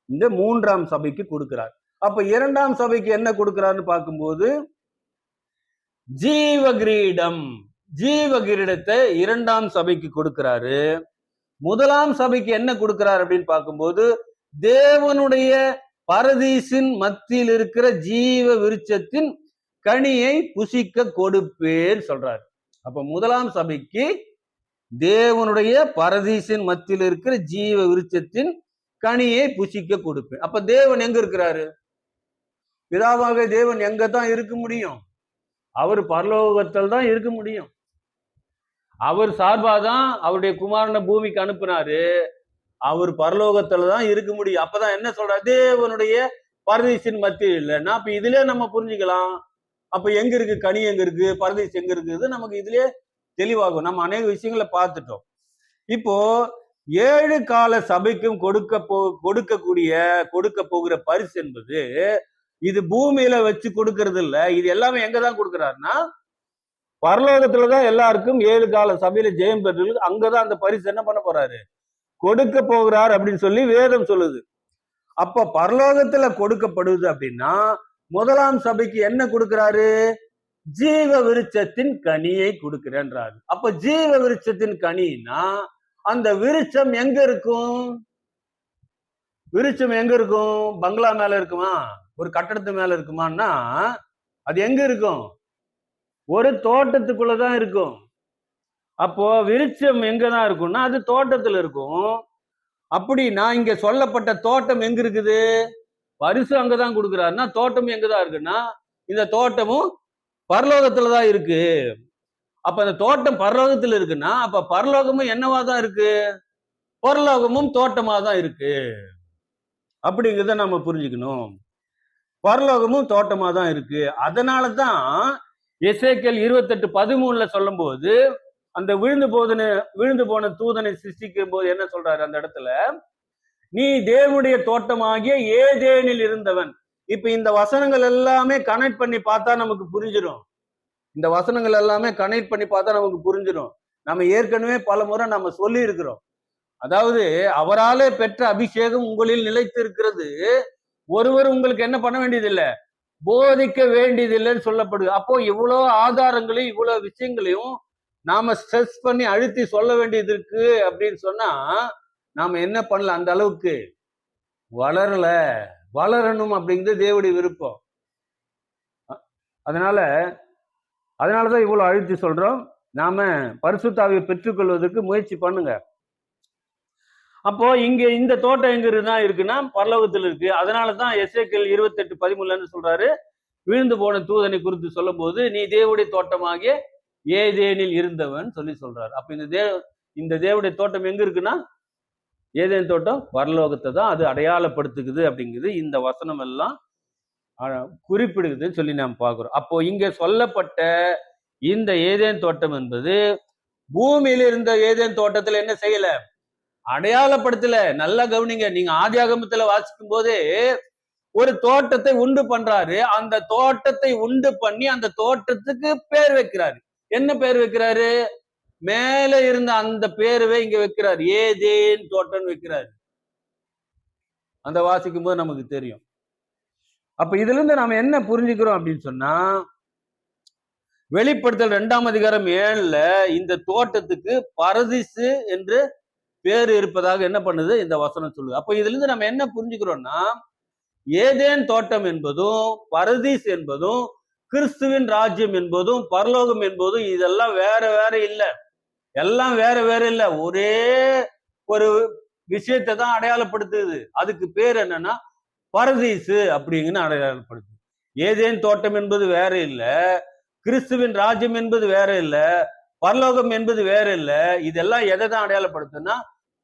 இந்த 3ஆம் சபைக்கு கொடுக்கிறார். அப்ப 2ஆம் சபைக்கு என்ன கொடுக்கிறாருன்னு பார்க்கும்போது ஜீவகிரீடம், ஜீவகிரீடத்தை 2ஆம் சபைக்கு கொடுக்கிறாரு. 1ஆம் சபைக்கு என்ன கொடுக்கிறார் அப்படின்னு பார்க்கும்போது தேவனுடைய பரதீசின் மத்தியில் இருக்கிற ஜீவ விருட்சத்தின் கனியை புசிக்க கொடுப்பேன் சொல்றாரு. அப்ப 1ஆம் சபைக்கு தேவனுடைய பரதீசின் மத்தியில் இருக்கிற ஜீவ விருட்சத்தின் கனியை புசிக்க கொடுப்பேன். அப்ப தேவன் எங்க இருக்கிறாரு? பிதாவாக தேவன் எங்க தான் இருக்க முடியும்? அவர் பரலோகத்தில் தான் இருக்க முடியும். அவர் சார்பாதான் அவருடைய குமாரனை பூமிக்கு அனுப்புனாரு. அவர் பரலோகத்துல தான் இருக்க முடியும். அப்பதான் என்ன சொல்றாரு? தேவனுடைய பரதீசின் மத்தியில் இல்லைன்னா அப்ப இதுலயே நம்ம புரிஞ்சுக்கலாம். அப்ப எங்க இருக்கு கனி, எங்க இருக்கு பரதீஸ், எங்க இருக்குது நமக்கு இதுலயே தெளிவாகும். நம்ம அநேக விஷயங்களை பார்த்துட்டோம். இப்போ 7 கால சபைக்கும் கொடுக்க போகிற பரிசு என்பது இது பூமியில வச்சு கொடுக்கறது இல்ல. இது எல்லாமே எங்கதான் கொடுக்கிறாருன்னா பரலோகத்துலதான் எல்லாருக்கும் 7 கால சபையில ஜெயம் பெற்று அங்கதான் அந்த பரிசு என்ன பண்ண போறாரு? கொடுக்க போகிறார் அப்படின்னு சொல்லி வேதம் சொல்லுது. அப்ப பரலோகத்துல கொடுக்கப்படுது அப்படின்னா 1ஆம் சபைக்கு என்ன கொடுக்கிறாரு? ஜீவ விருட்சத்தின் கனியை கொடுக்கிறேன்றாரு. அப்ப ஜீவ விருட்சத்தின் கனின்னா அந்த விருட்சம் எங்க இருக்கும்? விருட்சம் எங்க இருக்கும்? பங்களா மேல இருக்குமா? ஒரு கட்டடத்து மேல இருக்குமான்னா அது எங்க இருக்கும்? ஒரு தோட்டத்துக்குள்ளதான் இருக்கும். அப்போ விருட்சம் எங்கதான் இருக்கும்னா அது தோட்டத்துல இருக்கும். அப்படின்னா இங்க சொல்லப்பட்ட தோட்டம் எங்க இருக்குது? பரிசு அங்கதான் கொடுக்கிறாருன்னா தோட்டம் எங்கதான் இருக்குன்னா இந்த தோட்டமும் பரலோகத்துலதான் இருக்கு. அப்ப அந்த தோட்டம் பரலோகத்துல இருக்குன்னா அப்ப பரலோகமும் என்னவாதான் இருக்கு? பரலோகமும் தோட்டமா தான் இருக்கு. அப்படிங்கிறத நம்ம புரிஞ்சுக்கணும். பரலோகமும் தோட்டமா தான் இருக்கு. அதனாலதான் எசேக்கியேல் 28:13 சொல்லும் போது அந்த விழுந்து போன தூதனை சிருஷ்டிக்கும் போது என்ன சொல்றாரு அந்த இடத்துல? நீ தேவனுடைய தோட்டமாகிய ஏதேனில் இருந்தவன். இப்ப இந்த வசனங்கள் எல்லாமே கனெக்ட் பண்ணி பார்த்தா நமக்கு புரிஞ்சிடும். இந்த வசனங்கள் எல்லாமே கனெக்ட் பண்ணி பார்த்தா நமக்கு புரிஞ்சிடும். நம்ம ஏற்கனவே பல முறை நம்ம சொல்லி இருக்கிறோம். அதாவது அவராலே பெற்ற அபிஷேகம் உங்களில் நிலைத்து இருக்கிறது. ஒருவர் உங்களுக்கு என்ன பண்ண வேண்டியதில்லை, போதிக்க வேண்டியதில்லைன்னு சொல்லப்படுது. அப்போ இவ்வளவு ஆதாரங்களையும் இவ்வளவு விஷயங்களையும் நாம ஸ்ட்ரெஸ் பண்ணி அழுத்தி சொல்ல வேண்டியது இருக்கு அப்படின்னு சொன்னா நாம என்ன பண்ணல, அந்த அளவுக்கு வளரல. வளரணும் அப்படிங்கிறது தேவனுடைய விருப்பம். அதனாலதான் இவ்வளவு அழுத்தி சொல்றோம். நாம பரிசுத்த ஆவியை பெற்றுக்கொள்வதற்கு முயற்சி பண்ணுங்க. அப்போ இங்க இந்த தோட்டம் எங்க இருக்குன்னா பரலோகத்தில் இருக்கு. அதனாலதான் எசேக்கியேல் 28:13 சொல்றாரு, விழுந்து போன தூதனை குறித்து சொல்லும் போது நீ தேவனுடைய தோட்டமாகிய ஏதேனில் இருந்தவன் சொல்லி சொல்றாரு. அப்ப இந்த தேவனுடைய தோட்டம் எங்க இருக்குன்னா ஏதேன் தோட்டம் பரலோகத்தை தான் அது அடையாளப்படுத்துக்குது அப்படிங்கிறது இந்த வசனம் எல்லாம் குறிப்பிடுதுன்னு சொல்லி நாம் பார்க்கிறோம். அப்போ இங்க சொல்லப்பட்ட இந்த ஏதேன் தோட்டம் என்பது பூமியில இருந்த ஏதேன் தோட்டத்துல என்ன செய்யல, அடையாளப்படுத்தல. நல்லா கவனிங்க, நீங்க ஆதியாகமத்துல வாசிக்கும் போதே ஒரு தோட்டத்தை உண்டு பண்றாரு. அந்த தோட்டத்தை உண்டு பண்ணி அந்த தோட்டத்துக்கு பேர் வைக்கிறாரு. என்ன பேர் வைக்கிறாரு? மேல இருந்த அந்த பேருவே இங்க வைக்கிறாரு, ஏதேன் தோட்டம் வைக்கிறாரு. அந்த வாசிக்கும் போது நமக்கு தெரியும். அப்ப இதுல இருந்து நாம என்ன புரிஞ்சுக்கிறோம் அப்படின்னு சொன்னா, வெளிப்படுத்தல் 2ஆம் அதிகாரம் 7ல இந்த தோட்டத்துக்கு பரதீசு என்று பேர் இருப்பதாக என்ன பண்ணுது இந்த வசனம் சொல்லுது. அப்ப இதுல இருந்து நம்ம என்ன புரிஞ்சுக்கிறோம்னா, ஏதேன் தோட்டம் என்பதும் பரதீஸ் என்பதும் கிறிஸ்துவின் ராஜ்யம் என்பதும் பரலோகம் என்பதும் இதெல்லாம் வேற வேற இல்லை. எல்லாம் வேற வேற இல்லை, ஒரே ஒரு விஷயத்தை தான் அடையாளப்படுத்துது. அதுக்கு பேர் என்னன்னா பரதீசு அப்படிங்கன்னு அடையாளப்படுத்துது. ஏதேன் தோட்டம் என்பது வேற இல்லை, கிறிஸ்துவின் ராஜ்யம் என்பது வேற இல்லை, பரலோகம் என்பது வேற இல்லை. இதெல்லாம் எதை தான் அடையாளப்படுத்துன்னா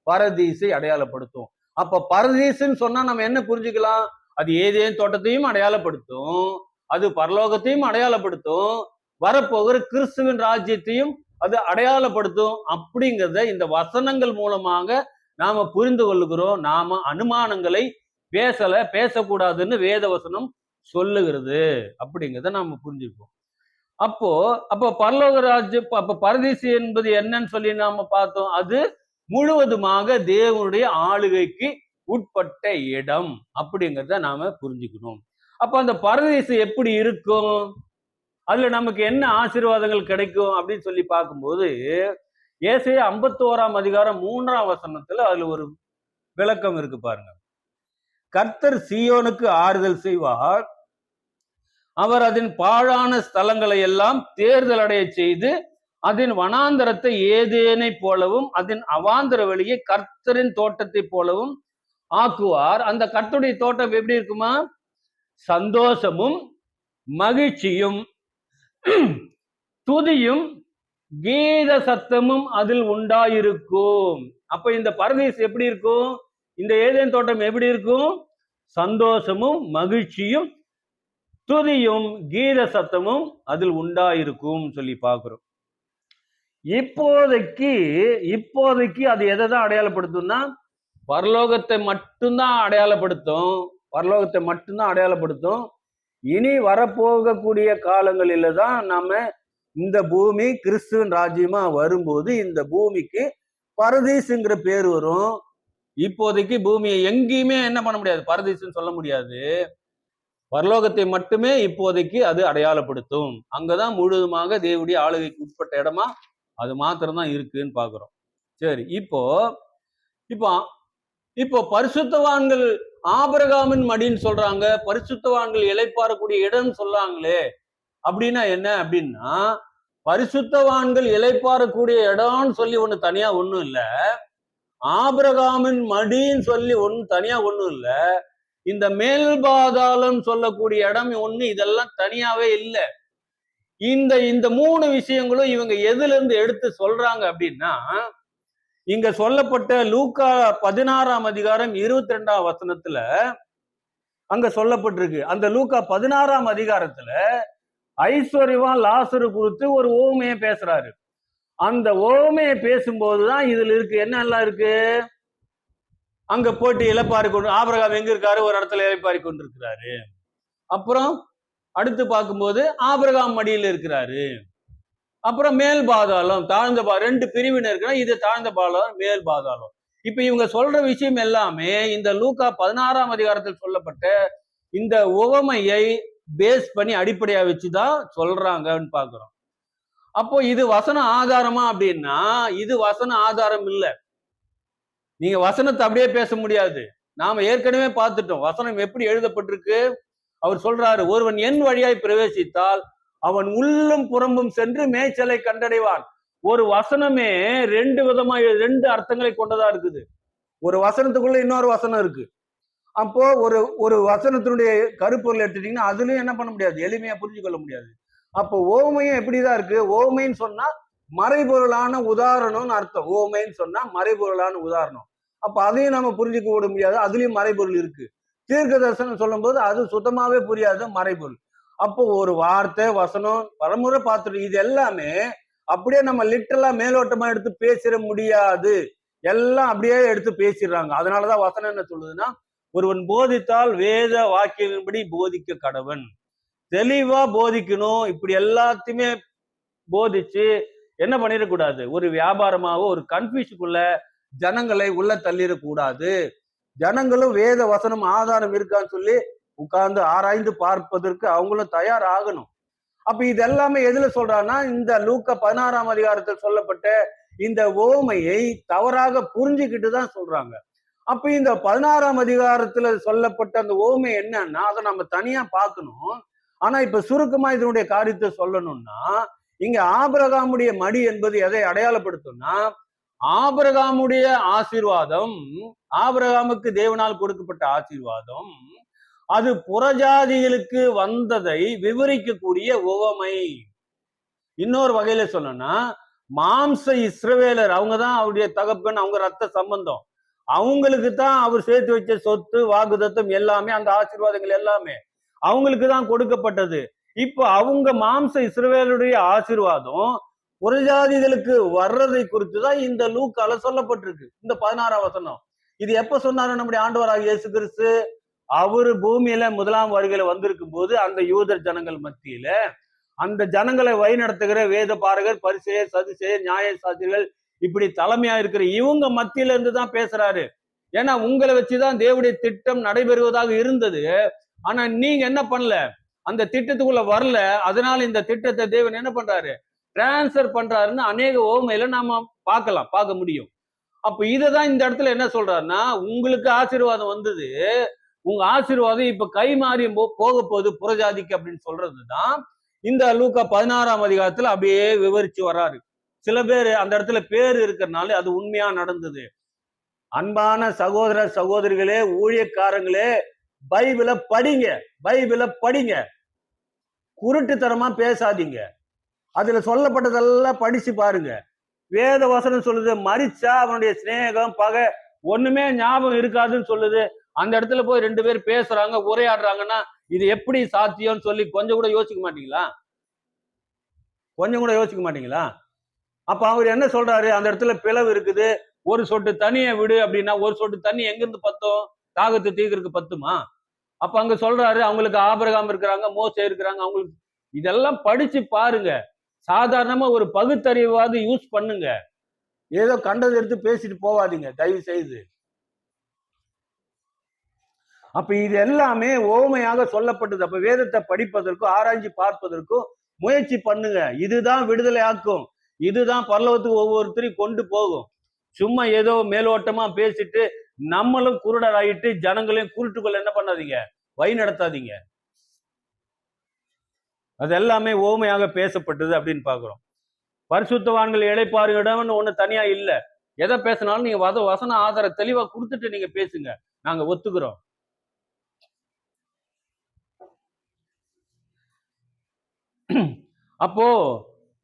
பரதீசை அடையாளப்படுத்தும். அப்ப பரதீசுன்னு சொன்னா நம்ம என்ன புரிஞ்சுக்கலாம்? அது ஏதேன் தோட்டத்தையும் அடையாளப்படுத்தும், அது பரலோகத்தையும் அடையாளப்படுத்தும், வரப்போகிற கிறிஸ்துவின் ராஜ்யத்தையும் அது அடையாளப்படுத்தும். அப்படிங்கிறத இந்த வசனங்கள் மூலமாக நாம புரிந்து கொள்ளுகிறோம். நாம அனுமானங்களை பேசக்கூடாதுன்னு வேத வசனம் சொல்லுகிறது அப்படிங்கிறத நாம புரிஞ்சுக்குவோம். அப்போ பரலோக ராஜ்யம், அப்ப பரதீசு என்பது என்னன்னு சொல்லி நாம பார்த்தோம். அது முழுவதுமாக தேவனுடைய ஆளுகைக்கு உட்பட்ட இடம் அப்படிங்கிறத நாம புரிஞ்சுக்கணும். அப்ப அந்த பரதீசு எப்படி இருக்கும், அதுல நமக்கு என்ன ஆசீர்வாதங்கள் கிடைக்கும் அப்படின்னு சொல்லி பார்க்கும்போது, ஏசாயா 51ஆம் அதிகாரம் 3ஆம் வசனத்துல அதுல ஒரு விளக்கம் இருக்கு பாருங்க. கர்த்தர் சீயோனுக்கு ஆறுதல் செய்வார், அவர் அதன் பாழான ஸ்தலங்களை எல்லாம் தேர்தல் அடைய செய்து அதன் வனாந்தரத்தை ஏதேனை போலவும் அதன் அவாந்தர வழியை கர்த்தரின் தோட்டத்தை போலவும் ஆக்குவார். அந்த கர்த்தருடைய தோட்டம் எப்படி இருக்குமா? சந்தோஷமும் மகிழ்ச்சியும் துதியும் கீத சத்தமும் அதில் உண்டாயிருக்கும். அப்ப இந்த பரதீஸ் எப்படி இருக்கும்? இந்த ஏதேன் தோட்டம் எப்படி இருக்கும்? சந்தோஷமும் மகிழ்ச்சியும் துதியும் கீத சத்தமும் அதில் உண்டாயிருக்கும் சொல்லி பார்க்கிறோம். இப்போதைக்கு அது எதை தான் அடையாளப்படுத்தும்னா பரலோகத்தை மட்டும்தான் அடையாளப்படுத்தும். இனி வரப்போகக்கூடிய காலங்களில தான் நாம இந்த பூமி கிறிஸ்துவின் ராஜ்யமா வரும்போது இந்த பூமிக்கு பரதீசுங்கிற பேர் வரும். இப்போதைக்கு பூமியை எங்கேயுமே என்ன பண்ண முடியாது, பரதீசுன்னு சொல்ல முடியாது. பரலோகத்தை மட்டுமே இப்போதைக்கு அது அடையாளப்படுத்தும். அங்கதான் முழுவதுமாக தேவனுடைய ஆளுகைக்கு உட்பட்ட இடமா அது மாத்திரம்தான் இருக்குன்னு பாக்குறோம். சரி, இப்போ பரிசுத்தவான்கள் ஆபிரகாமின் மடின்னு சொல்றாங்க, பரிசுத்தவான்கள் இளைப்பாறக்கூடிய இடம் சொல்றாங்களே, அப்படின்னா என்ன அப்படின்னா, பரிசுத்தவான்கள் இளைப்பாறக்கூடிய இடம்னு சொல்லி ஒண்ணு தனியா ஒண்ணும் இல்ல, ஆபிரகாமின் மடின்னு சொல்லி தனியா ஒண்ணும் இல்ல, இந்த மேல் பாதாளம் சொல்லக்கூடிய இடம் ஒண்ணு, இதெல்லாம் தனியாவே இல்லை. இந்த 3 விஷயங்களும் இவங்க எதுல இருந்து எடுத்து சொல்றாங்க அப்படின்னா, இங்க சொல்லப்பட்ட லூக்கா 16ஆம் அதிகாரம் 22ஆம் வசனத்துல அங்க சொல்லப்பட்டிருக்கு. அந்த லூக்கா 16ஆம் அதிகாரத்துல ஐஸ்வர்யவான் லாசரு குறித்து ஒரு ஓமையை பேசுறாரு. அந்த ஓமையை பேசும்போதுதான் இதுல இருக்கு என்னெல்லாம் இருக்கு. அங்க போட்டு இளைப்பாரி கொண்டு ஆபிரகாம் எங்க இருக்காரு? ஒரு இடத்துல இளைப்பாரி கொண்டிருக்கிறாரு. அப்புறம் அடுத்து பார்க்கும்போது ஆபிரகாம் மடியில் இருக்கிறாரு. அப்புறம் மேல் பாதாளம், தாழ்ந்த 2 பிரிவினர் இருக்கிற, இது தாழ்ந்த பாதாளம், மேல் பாதாளம். இப்ப இவங்க சொல்ற விஷயம் எல்லாமே இந்த லூக்கா 16ஆம் அதிகாரத்தில் சொல்லப்பட்ட இந்த உவமையை பேஸ் பண்ணி அடிப்படையா வச்சுதான் சொல்றாங்கன்னு பாக்குறோம். அப்போ இது வசன ஆதாரமா அப்படின்னா இது வசன ஆதாரம் இல்லை. நீங்க வசனத்தை அப்படியே பேச முடியாது. நாம ஏற்கனவே பார்த்துட்டோம் வசனம் எப்படி எழுதப்பட்டிருக்கு. அவர் சொல்றாரு, ஒருவன் என் வழியாய் பிரவேசித்தால் அவன் உள்ளும் புறம்பும் சென்று மேய்ச்சலை கண்டடைவான். ஒரு வசனமே 2 விதமா 2 அர்த்தங்களை கொண்டதா இருக்குது. ஒரு வசனத்துக்குள்ள இன்னொரு வசனம் இருக்கு. அப்போ ஒரு வசனத்தினுடைய கருப்பொருள் எடுத்துட்டீங்கன்னா அதுலயும் என்ன பண்ண முடியாது, எளிமையா புரிஞ்சு கொள்ள முடியாது. அப்போ ஓமையும் எப்படிதான் இருக்கு? ஓமைன்னு சொன்னா மறைபொருளான உதாரணம்னு அர்த்தம். ஓமைன்னு சொன்னா மறைபொருளான உதாரணம். அப்ப அதையும் நம்ம புரிஞ்சுக்க விட முடியாது, அதுலயும் மறைபொருள் இருக்கு. தீர்க்க தரிசனம் சொல்லும் போது அது சுத்தமாவே புரியாது, மறைபொருள். அப்போ ஒரு வார்த்தை வசனம் பலமுறை பார்த்துட்டு இது எல்லாமே அப்படியே நம்ம லிட்டரலா மேலோட்டமா எடுத்து பேசிட முடியாது. எல்லாம் அப்படியே எடுத்து பேசிடுறாங்க. அதனாலதான் வசனம் என்ன சொல்லுதுன்னா, ஒருவன் போதித்தால் வேத வாக்கியங்களின்படி போதிக்க கடவன். தெளிவா போதிக்கணும். இப்படி எல்லாத்தையுமே போதிச்சு என்ன பண்ணிடக்கூடாது, ஒரு வியாபாரமாவோ ஒரு கன்ஃபியூஷனுக்குள்ள ஜனங்களை உள்ள தள்ளிடக்கூடாது. ஜனங்களும் வேத வசனம் ஆதாரம் இருக்கான்னு சொல்லி உட்கார்ந்து ஆராய்ந்து பார்ப்பதற்கு அவங்களும் தயார் ஆகணும். அப்ப இது எல்லாமே எதுல சொல்றான்னா, இந்த லூக்கா 16ஆம் அதிகாரத்தில் சொல்லப்பட்ட இந்த ஓமையை தவறாக புரிஞ்சுக்கிட்டு தான் சொல்றாங்க. அப்ப இந்த 16ஆம் அதிகாரத்துல சொல்லப்பட்ட அந்த ஓமை என்னன்னா, அதை நம்ம தனியா பார்க்கணும். ஆனா இப்ப சுருக்கமா இதனுடைய காரியத்தை சொல்லணும்னா, இங்க ஆபிரகாமுடைய மடி என்பது எதை அடையாளப்படுத்தும்னா, ஆபிரகாமுடைய ஆசீர்வாதம், ஆபிரகாமுக்கு தேவனால் கொடுக்கப்பட்ட ஆசீர்வாதம், அது புறஜாதிகளுக்கு வந்ததை விவரிக்கக்கூடிய உவமை. இன்னொரு வகையில சொல்லணும்னா, மாம்ச இஸ்ரவேலர், அவங்கதான் அவருடைய தகப்பன், அவங்க ரத்த சம்பந்தம், அவங்களுக்கு தான் அவர் சேர்த்து வச்ச சொத்து, வாக்குதத்தம் எல்லாமே, அந்த ஆசீர்வாதங்கள் எல்லாமே அவங்களுக்கு தான் கொடுக்கப்பட்டது. இப்போ அவங்க மாம்ச இஸ்ரவேலுடைய ஆசீர்வாதம் புறஜாதிகளுக்கு வர்றதை குறித்து தான் இந்த லூக்கால சொல்லப்பட்டிருக்கு, இந்த 16ஆம் வசனம். இது எப்ப சொன்னாரு நம்முடைய ஆண்டவராகிய இயேசு கிறிஸ்து? அவரு பூமியில முதலாம் வருகையில வந்திருக்கும் போது அந்த யூதர் ஜனங்கள் மத்தியில அந்த ஜனங்களை வழிநடத்துகிற வேத பாரகர், பரிசேயர், சதுசேயர், நியாயசாஸ்திரிகள், இப்படி தலைமையா இருக்கிற இவங்க மத்தியில இருந்து தான் பேசுறாரு. ஏன்னா உங்களை வச்சுதான் தேவனுடைய திட்டம் நடைபெறுவதாக இருந்தது. ஆனா நீங்க என்ன பண்ணல, அந்த திட்டத்துக்குள்ள வரல. அதனால இந்த திட்டத்தை தேவன் என்ன பண்றாரு, டிரான்ஸ்பர் பண்றாருன்னு அநேக ஓமையில நாம பார்க்க முடியும். அப்ப இததான் இந்த இடத்துல என்ன சொல்றாருன்னா, உங்களுக்கு ஆசீர்வாதம் வந்தது, உங்க ஆசீர்வாதம் இப்ப கை மாறி போக போகுது புறஜாதிக்கு அப்படின்னு சொல்றதுதான் இந்த லூக்கா 16ஆம் அதிகாரத்துல அப்படியே விவரிச்சு வர்றாரு. சில பேர் அந்த இடத்துல பேர் இருக்கிறதுனால அது உண்மையா நடந்தது. அன்பான சகோதர சகோதரிகளே, ஊழியக்காரங்களே, பைபிளை படிங்க, பைபிளை படிங்க, குருட்டுத்தனமா பேசாதீங்க. அதுல சொல்லப்பட்டதெல்லாம் படிச்சு பாருங்க. வேத வசனம் சொல்லுது, மரிச்சா அவனுடைய சிநேகம் பகை ஒண்ணுமே ஞாபகம் இருக்காதுன்னு சொல்லுது. அந்த இடத்துல போய் 2 பேர் பேசுறாங்க, உரையாடுறாங்கன்னா இது எப்படி சாத்தியம்னு சொல்லி கொஞ்சம் கூட யோசிக்க மாட்டீங்களா? கொஞ்சம் கூட யோசிக்க மாட்டீங்களா? அப்ப அவர் என்ன சொல்றாரு, அந்த இடத்துல பிளவு இருக்குது, ஒரு சொட்டு தண்ணியை விடு அப்படின்னா ஒரு சொட்டு தண்ணி எங்கிருந்து பத்தும்? தாகத்தை தீர்க்கறதுக்கு பத்துமா? அப்ப அங்க சொல்றாரு, அவங்களுக்கு ஆபிரகாம் இருக்கிறாங்க, மோசே இருக்கிறாங்க, அவங்களுக்கு இதெல்லாம் படிச்சு பாருங்க. சாதாரணமா ஒரு பகுத்தறிவாது யூஸ் பண்ணுங்க. ஏதோ கண்டதை எடுத்து பேசிட்டு போவாதீங்க தயவு செய்து. அப்ப இது எல்லாமே ஓமையாக சொல்லப்பட்டது. அப்ப வேதத்தை படிப்பதற்கும் ஆராய்ச்சி பார்ப்பதற்கும் முயற்சி பண்ணுங்க. இதுதான் விடுதலை ஆக்கும், இதுதான் பரலோகத்துக்கு ஒவ்வொருத்தரையும் கொண்டு போகும். சும்மா ஏதோ மேலோட்டமா பேசிட்டு நம்மளும் குருடராயிட்டு ஜனங்களையும் குருட்டுக்குள்ள என்ன பண்ணாதீங்க, வழி நடத்தாதீங்க. அது எல்லாமே ஓமையாக பேசப்பட்டது அப்படின்னு பாக்குறோம். பரிசுத்தவான்கள் இளைப்பாறுகளிடம் ஒண்ணு தனியா இல்ல. எதை பேசினாலும் நீங்க வசன ஆதார தெளிவா கொடுத்துட்டு நீங்க பேசுங்க, நாங்க ஒத்துக்கிறோம். அப்போ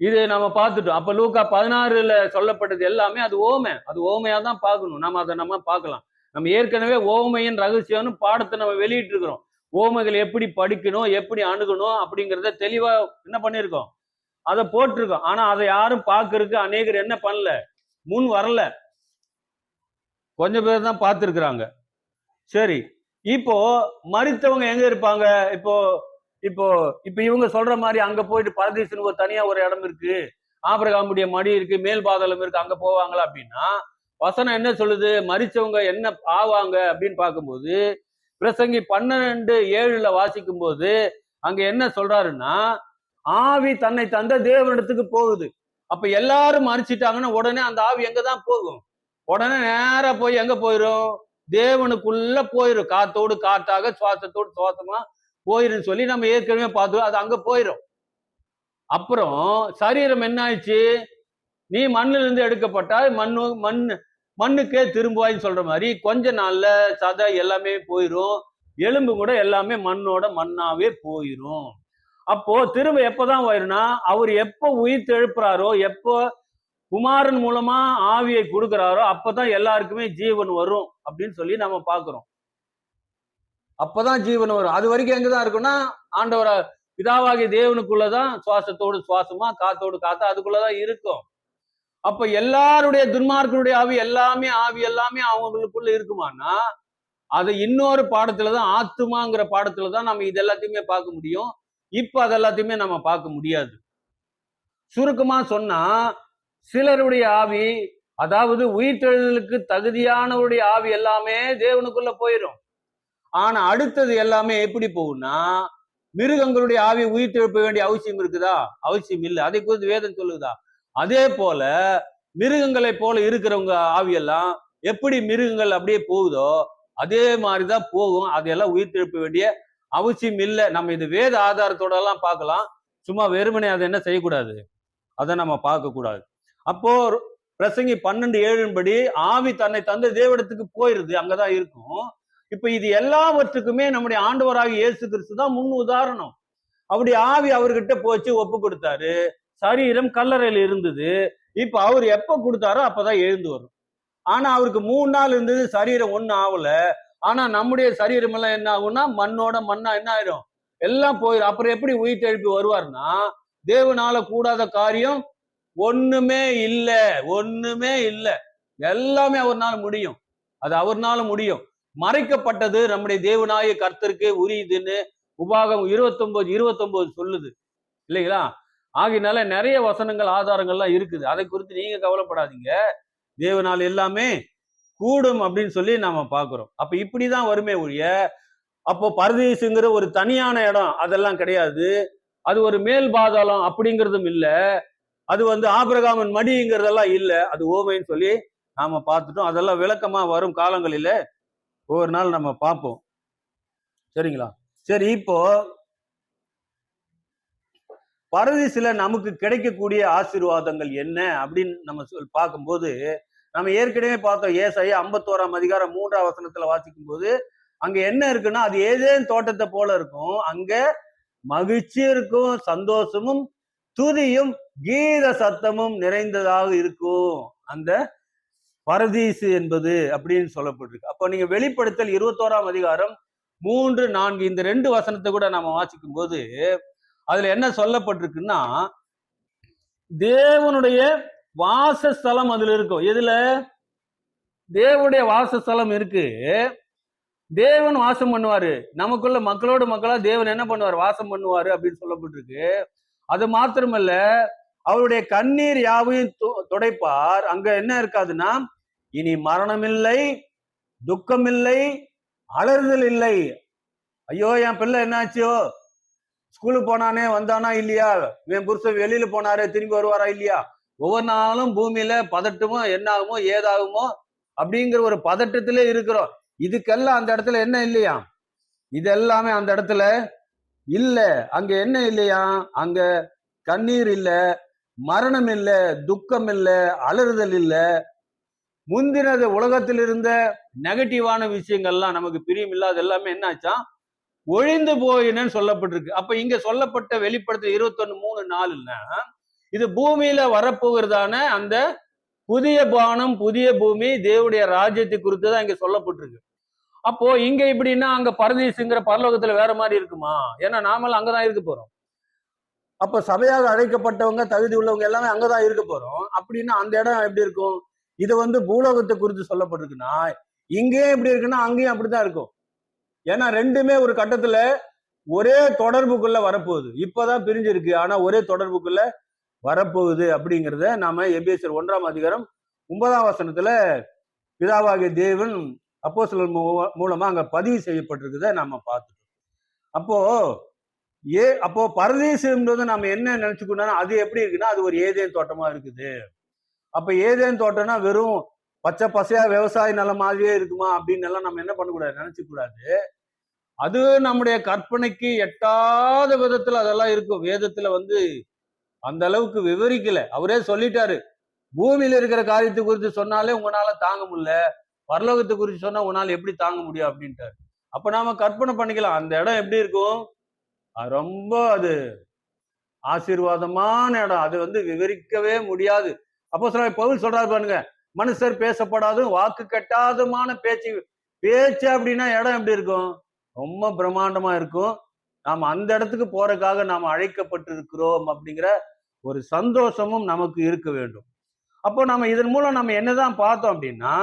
இது நம்ம பார்த்துட்டோம். அப்ப லூக்கா 16ல சொல்லப்பட்டது எல்லாமே அது ஓமை, அது ஓமையா தான் பார்க்கணும். நம்ம பார்க்கலாம். நம்ம ஏற்கனவே ஓமையின் ரகசியம்னு பாடத்தை நம்ம வெளியிட்டு இருக்கிறோம். ஓமைகள் எப்படி படிக்கணும், எப்படி அணுகணும் அப்படிங்கிறத தெளிவா என்ன பண்ணிருக்கோம், அதை போட்டிருக்கோம். ஆனா அதை யாரும் பார்க்கறதுக்கு அநேகர் என்ன பண்ணல, முன் வரல. கொஞ்சம் பேர் தான் பார்த்துருக்குறாங்க. சரி, இப்போ மரித்தவங்க எங்க இருப்பாங்க? இப்போ இப்போ இப்ப இவங்க சொல்ற மாதிரி அங்க போயிட்டு பரதீசனுக்கு தனியா ஒரு இடம் இருக்கு, ஆபிரகாமுடைய மடி இருக்கு, மேல் பாதாளம் இருக்கு, அங்க போவாங்களா அப்படின்னா வசனம் என்ன சொல்லுது, மரிச்சவங்க என்ன ஆவாங்க அப்படின்னு பார்க்கும்போது பிரசங்கி 12:7 வாசிக்கும் போது அங்க என்ன சொல்றாருன்னா, ஆவி தன்னை தந்த தேவனிடத்துக்கு போகுது. அப்ப எல்லாரும் மறிச்சிட்டாங்கன்னா உடனே அந்த ஆவி எங்கதான் போகும்? உடனே நேரா போய் எங்க போயிரும்? தேவனுக்குள்ள போயிரும். காத்தோடு காத்தாக, சுவாசத்தோடு சுவாசமா போயிருன்னு சொல்லி நம்ம ஏற்கனவே பார்த்தோம். அது அங்க போயிரும். அப்புறம் சரீரம் என்ன ஆயிடுச்சு? நீ மண்ணில இருந்து எடுக்கப்பட்டால் மண்ணுக்கே திரும்புவாய்ன்னு சொல்ற மாதிரி கொஞ்ச நாள்ல சதை எல்லாமே போயிரும், எலும்பு கூட எல்லாமே மண்ணோட மண்ணாவே போயிரும். அப்போ திரும்ப எப்பதான் வரும்னா, அவர் எப்போ உயிர் எழுப்புறாரோ, எப்போ குமாரன் மூலமா ஆவியை கொடுக்கிறாரோ அப்பதான் எல்லாருக்குமே ஜீவன் வரும் அப்படின்னு சொல்லி நம்ம பாக்குறோம். அப்பதான் ஜீவன் வரும். அது வரைக்கும் எங்கதான் இருக்குன்னா, ஆண்டவரை பிதாவாகிய தேவனுக்குள்ளதான் சுவாசத்தோடு சுவாசமா, காத்தோடு காத்தா அதுக்குள்ளதான் இருக்கும். அப்ப எல்லாருடைய துன்மார்க்கருடைய ஆவி எல்லாமே அவங்களுக்குள்ள இருக்குமானா, அது இன்னொரு பாடத்துலதான், ஆத்துமாங்கிற பாடத்துலதான் நம்ம இது எல்லாத்தையுமே பார்க்க முடியும். இப்ப அது எல்லாத்தையுமே நம்ம பார்க்க முடியாது. சுருக்கமா சொன்னா, சிலருடைய ஆவி, அதாவது உயிர்த்தெழுதலுக்கு தகுதியானவருடைய ஆவி எல்லாமே தேவனுக்குள்ள போயிடும். ஆனா அடுத்தது எல்லாமே எப்படி போகும்னா, மிருகங்களுடைய ஆவி உயிர்த்தெழுப்ப வேண்டிய அவசியம் இருக்குதா? அவசியம் இல்லை. அதை குறித்து வேதம் சொல்லுதா? அதே போல மிருகங்களை போல இருக்கிறவங்க ஆவியெல்லாம் எப்படி மிருகங்கள் அப்படியே போகுதோ அதே மாதிரிதான் போகும். அதையெல்லாம் உயிர்த்தெழுப்ப வேண்டிய அவசியம் இல்லை. நம்ம இது வேத ஆதாரத்தோட எல்லாம் பார்க்கலாம். சும்மா வெறுமனே அதை என்ன செய்யக்கூடாது, அதை நம்ம பார்க்க கூடாது. அப்போ பிரசங்கி 12:7 படி ஆவி தன்னை தந்த தேவடத்துக்கு போயிருது, அங்கதான் இருக்கும். இப்ப இது எல்லாவற்றுக்குமே நம்முடைய ஆண்டவராகிய இயேசு கிறிஸ்து தான் முன் உதாரணம். அவருடைய ஆவி அவர்கிட்ட போச்சு, ஒப்பு கொடுத்தாரு. சரீரம் கல்லறையில் இருந்தது. இப்ப அவர் எப்ப கொடுத்தாரோ அப்பதான் எழுந்து வரும். ஆனா அவருக்கு 3 நாள் இருந்தது, சரீரம் ஒண்ணும் ஆகல. ஆனா நம்முடைய சரீரம் எல்லாம் என்ன ஆகும்னா, மண்ணோட மண்ணா என்ன ஆயிரும், எல்லாம் போயிடும். அப்புறம் எப்படி உயிர்த்தெழுப்பி வருவார்னா, தேவனால கூடாத காரியம் ஒண்ணுமே இல்லை. எல்லாமே அவர்னால முடியும். அது அவர்னால முடியும். மறைக்கப்பட்டது நம்முடைய தேவனாய கர்த்தருக்கு உரியதுன்னு உபாகம் 29:29 சொல்லுது இல்லைங்களா? ஆகினால நிறைய வசனங்கள் ஆதாரங்கள்லாம் இருக்குது. அதை குறித்து நீங்க கவலைப்படாதீங்க. தேவனால் எல்லாமே கூடும் அப்படின்னு சொல்லி நாம பாக்குறோம். அப்ப இப்படிதான் வருமே ஒழிய, அப்போ பரதீசுங்கிற ஒரு தனியான இடம் அதெல்லாம் கிடையாது. அது ஒரு மேல் பாதாளம் அப்படிங்கிறதும் இல்ல. அது ஆபிரகாமின் மடிங்கிறதெல்லாம் இல்ல. அது ஓமைன்னு சொல்லி நாம பார்த்துட்டோம். அதெல்லாம் விளக்கமா வரும் காலங்களில ஒவ்வொரு நாள் நம்ம பார்ப்போம். சரிங்களா? சரி, இப்போ பரதீசுல நமக்கு கிடைக்கக்கூடிய ஆசீர்வாதங்கள் என்ன அப்படின்னு நம்ம பார்க்கும்போது, நம்ம ஏற்கனவே பார்த்தோம். ஏசாயா 51 3 வசனத்துல வாசிக்கும் போது அங்க என்ன இருக்குன்னா, அது ஏதேன் தோட்டத்தை போல இருக்கும். அங்க மகிழ்ச்சி இருக்கும், சந்தோஷமும் துதியும் கீத சத்தமும் நிறைந்ததாக இருக்கும் அந்த பரதீசு என்பது அப்படின்னு சொல்லப்பட்டிருக்கு. அப்ப நீங்க வெளிப்படுத்தல் 21 3, 4 இந்த 2 வசனத்தை கூட நம்ம வாசிக்கும் போது அதுல என்ன சொல்லப்பட்டிருக்குன்னா, தேவனுடைய வாசஸ்தலம் அதுல இருக்கும். எதுல? தேவனுடைய வாசஸ்தலம் இருக்கு. தேவன் வாசம் பண்ணுவாரு நமக்குள்ள, மக்களோடு மக்களா தேவன் என்ன பண்ணுவார், வாசம் பண்ணுவாரு அப்படின்னு சொல்லப்பட்டிருக்கு. அது மாத்திரமல்ல, அவருடைய கண்ணீர் யாவையும் துடைப்பார். அங்க என்ன இருக்காதுன்னா, இனி மரணம் இல்லை, துக்கம் இல்லை, அலறுதல் இல்லை. ஐயோ என் பிள்ளை என்னாச்சோ, ஸ்கூலுக்கு போனானே வந்தானா இல்லையா, என் புருஷன் வெளியில போனாரே திரும்பி வருவாரா இல்லையா, ஒவ்வொரு நாளும் பூமியில பதட்டமோ என்ன ஆகுமோ ஏதாகுமோ அப்படிங்கிற ஒரு பதட்டத்திலே இருக்கிறோம். இதுக்கெல்லாம் அந்த இடத்துல என்ன இல்லையா, இது எல்லாமே அந்த இடத்துல இல்ல. அங்க என்ன இல்லையா, அங்க கண்ணீர் இல்ல, மரணம் இல்ல, துக்கம் இல்ல, அலறுதல் இல்ல. முந்தினது உலகத்தில் இருந்த நெகட்டிவான விஷயங்கள்லாம், நமக்கு பிரியம் இல்லாத எல்லாமே என்னாச்சா, ஒழிந்து போயின்னு சொல்லப்பட்டிருக்கு. அப்ப இங்க சொல்லப்பட்ட வெளிப்படுத்த 21:3-4 இது பூமியில வரப்போகிறதான அந்த புதிய பானம், புதிய பூமி, தேவனுடைய ராஜ்யத்தை குறித்து தான் இங்க சொல்லப்பட்டிருக்கு. அப்போ இங்க இப்படின்னா அங்க பரதீசுங்கிற பரலோகத்துல வேற மாதிரி இருக்குமா? ஏன்னா நாமெல்லாம் அங்கதான் இருக்க போறோம். அப்ப சபையாக அழைக்கப்பட்டவங்க, தகுதி உள்ளவங்க எல்லாமே அங்கதான் இருக்க போறோம். அப்படின்னா அந்த இடம் எப்படி இருக்கும்? இது பூலோகத்தை குறித்து சொல்லப்பட்டிருக்குன்னா, இங்கேயும் எப்படி இருக்குன்னா அங்கேயும் அப்படித்தான் இருக்கும். ஏன்னா ரெண்டுமே ஒரு கட்டத்துல ஒரே தொடர்புக்குள்ள வரப்போகுது. இப்பதான் பிரிஞ்சிருக்கு, ஆனா ஒரே தொடர்புக்குள்ள வரப்போகுது அப்படிங்கிறத நாம எபேசியர் 1:9 பிதாவாகிய தேவன் அப்போஸ்தலர் மூலமா அங்க பதிவு செய்யப்பட்டிருக்கிறத நாம பார்த்துட்டோம். அப்போ பரதீசுன்றது நம்ம என்ன நினைச்சுக்கணும், அது எப்படி இருக்குன்னா, அது ஒரு ஏதேன் தோட்டமா இருக்குது. அப்ப ஏதேன் தோட்டம்னா வெறும் பச்சை பசையா விவசாய நிலம் மாதிரியே இருக்குமா அப்படின்னு எல்லாம் நம்ம என்ன பண்ணக்கூடாது, நினைச்சுக்க கூடாது. அது நம்முடைய கற்பனைக்கு எட்டாத விதத்துல அதெல்லாம் இருக்கும். வேதத்துல அந்த அளவுக்கு விவரிக்கல. அவரே சொல்லிட்டாரு, பூமியில இருக்கிற காரியத்தை குறித்து சொன்னாலே உங்களால தாங்க முடியல, பரலோகத்தை குறித்து சொன்னா உங்களால எப்படி தாங்க முடியும் அப்படின்ட்டாரு. அப்ப நாம கற்பனை பண்ணிக்கலாம் அந்த இடம் எப்படி இருக்கும். ரொம்ப அது ஆசீர்வாதமான இடம். அது விவரிக்கவே முடியாது. அப்போஸ்தலர் பவுல் சொல்றாரு பாருங்க, மனுஷர் பேசப்படாதும் வாக்கு கட்டாதமான பேச்சு அப்படின்னா இடம் எப்படி இருக்கும், ரொம்ப பிரம்மாண்டமா இருக்கும். நாம் அந்த இடத்துக்கு போறதுக்காக நாம் அழைக்கப்பட்டிருக்கிறோம் அப்படிங்கிற ஒரு சந்தோஷமும் நமக்கு இருக்க வேண்டும். அப்போ நம்ம இதன் மூலம் நம்ம என்னதான் பார்த்தோம் அப்படின்னா,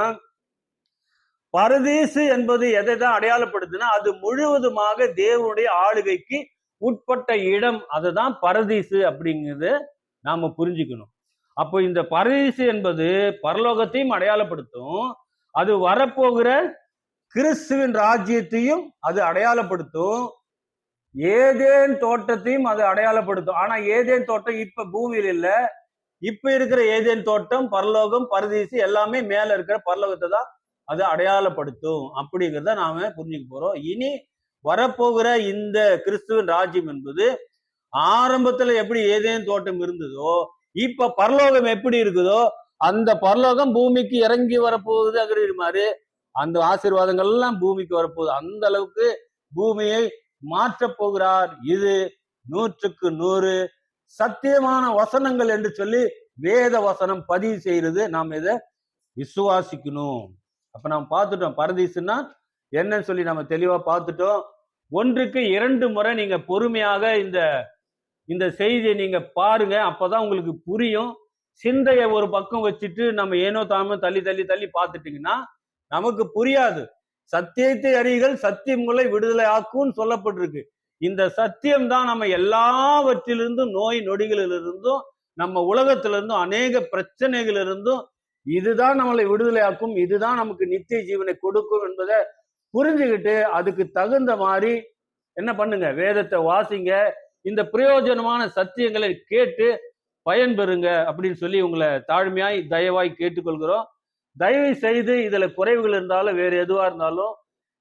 பரதீசு என்பது எதை தான் அடையாளப்படுத்துனா, அது முழுவதுமாக தேவனுடைய ஆளுகைக்கு உட்பட்ட இடம். அதுதான் பரதீசு அப்படிங்கிறத நாம புரிஞ்சுக்கணும். அப்போ இந்த பரதீசு என்பது பரலோகத்தையும் அடையாளப்படுத்தும், அது வரப்போகிற கிறிஸ்துவின் ராஜ்யத்தையும் அது அடையாளப்படுத்தும், ஏதேன் தோட்டத்தையும் அது அடையாளப்படுத்தும். ஆனா ஏதேன் தோட்டம் இப்ப பூமியில் இல்ல, இப்ப இருக்கிற ஏதேன் தோட்டம் பரலோகம், பரதீசு எல்லாமே மேல இருக்கிற பரலோகத்தை தான் அது அடையாளப்படுத்தும் அப்படிங்கிறத நாம புரிஞ்சுக்க போறோம். இனி வரப்போகிற இந்த கிறிஸ்துவின் ராஜ்யம் என்பது ஆரம்பத்துல எப்படி ஏதேன் தோட்டம் இருந்ததோ, இப்ப பரலோகம் எப்படி இருக்குதோ அந்த பரலோகம் பூமிக்கு இறங்கி வரப்போகுது அப்படிங்கிற மாதிரி அந்த ஆசீர்வாதங்கள் எல்லாம் பூமிக்கு வரப்போகுது. அந்த அளவுக்கு பூமியை மாற்றப் போகிறார். இது 100க்கு 100 சத்தியமான வசனங்கள் என்று சொல்லி வேத வசனம் பதிவு செய்யறது. நாம் இதை விசுவாசிக்கணும். அப்ப நாம் பார்த்துட்டோம் பரதீசுன்னா என்னன்னு சொல்லி நம்ம தெளிவா பார்த்துட்டோம். ஒன்றுக்கு 2 முறை நீங்க பொறுமையாக இந்த செய்தியை நீங்க பாருங்க, அப்பதான் உங்களுக்கு புரியும். சிந்தையை ஒரு பக்கம் வச்சுட்டு நம்ம ஏனோ தாமோ தள்ளி தள்ளி தள்ளி பார்த்துட்டீங்கன்னா நமக்கு புரியாது. சத்தியத்தை அறியுங்கள், சத்தியம் உங்களை விடுதலை ஆக்கும்னு சொல்லப்பட்டிருக்கு. இந்த சத்தியம் தான் நம்ம எல்லாவற்றிலிருந்தும், நோய் நொடிகளிலிருந்தும், நம்ம உலகத்திலிருந்தும், அநேக பிரச்சனைகளிலிருந்தும் இதுதான் நம்மளை விடுதலை ஆக்கும், இதுதான் நமக்கு நித்திய ஜீவனை கொடுக்கும் என்பதை புரிஞ்சுக்கிட்டு அதுக்கு தகுந்த மாதிரி என்ன பண்ணுங்க, வேதத்தை வாசிங்க, இந்த பிரயோஜனமான சத்தியங்களை கேட்டு பயன்பெறுங்க அப்படின்னு சொல்லி உங்களை தாழ்மையாய் தயவாய் கேட்டுக்கொள்கிறோம். தயவு செய்து இதுல குறைவுகள் இருந்தாலும் வேற எதுவா இருந்தாலும்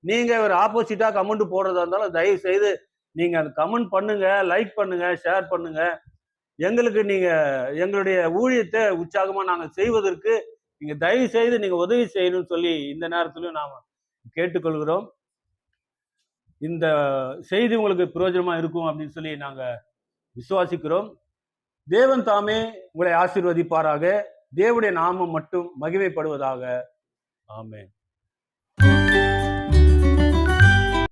நீங்க ஒரு ஆப்போசிட்டா கமெண்ட் போடுறதா இருந்தாலும் தயவு செய்து நீங்க அந்த கமெண்ட் பண்ணுங்க, லைக் பண்ணுங்க, ஷேர் பண்ணுங்க. எங்களுக்கு நீங்க எங்களுடைய ஊழியத்தை உற்சாகமா நாங்க செய்வதற்கு நீங்க தயவு செய்து நீங்க உதவி செய்யணும்னு சொல்லி இந்த நேரத்திலும் நாம கேட்டுக்கொள்கிறோம். இந்த செய்தி உங்களுக்கு பிரயோஜனமா இருக்கும் அப்படின்னு சொல்லி நாங்க விசுவாசிக்கிறோம். தேவன் தாமே உங்களை ஆசீர்வதிப்பாராக. தேவனுடைய நாமம் மட்டும் மகிமைப்படுவதாக. ஆமென்.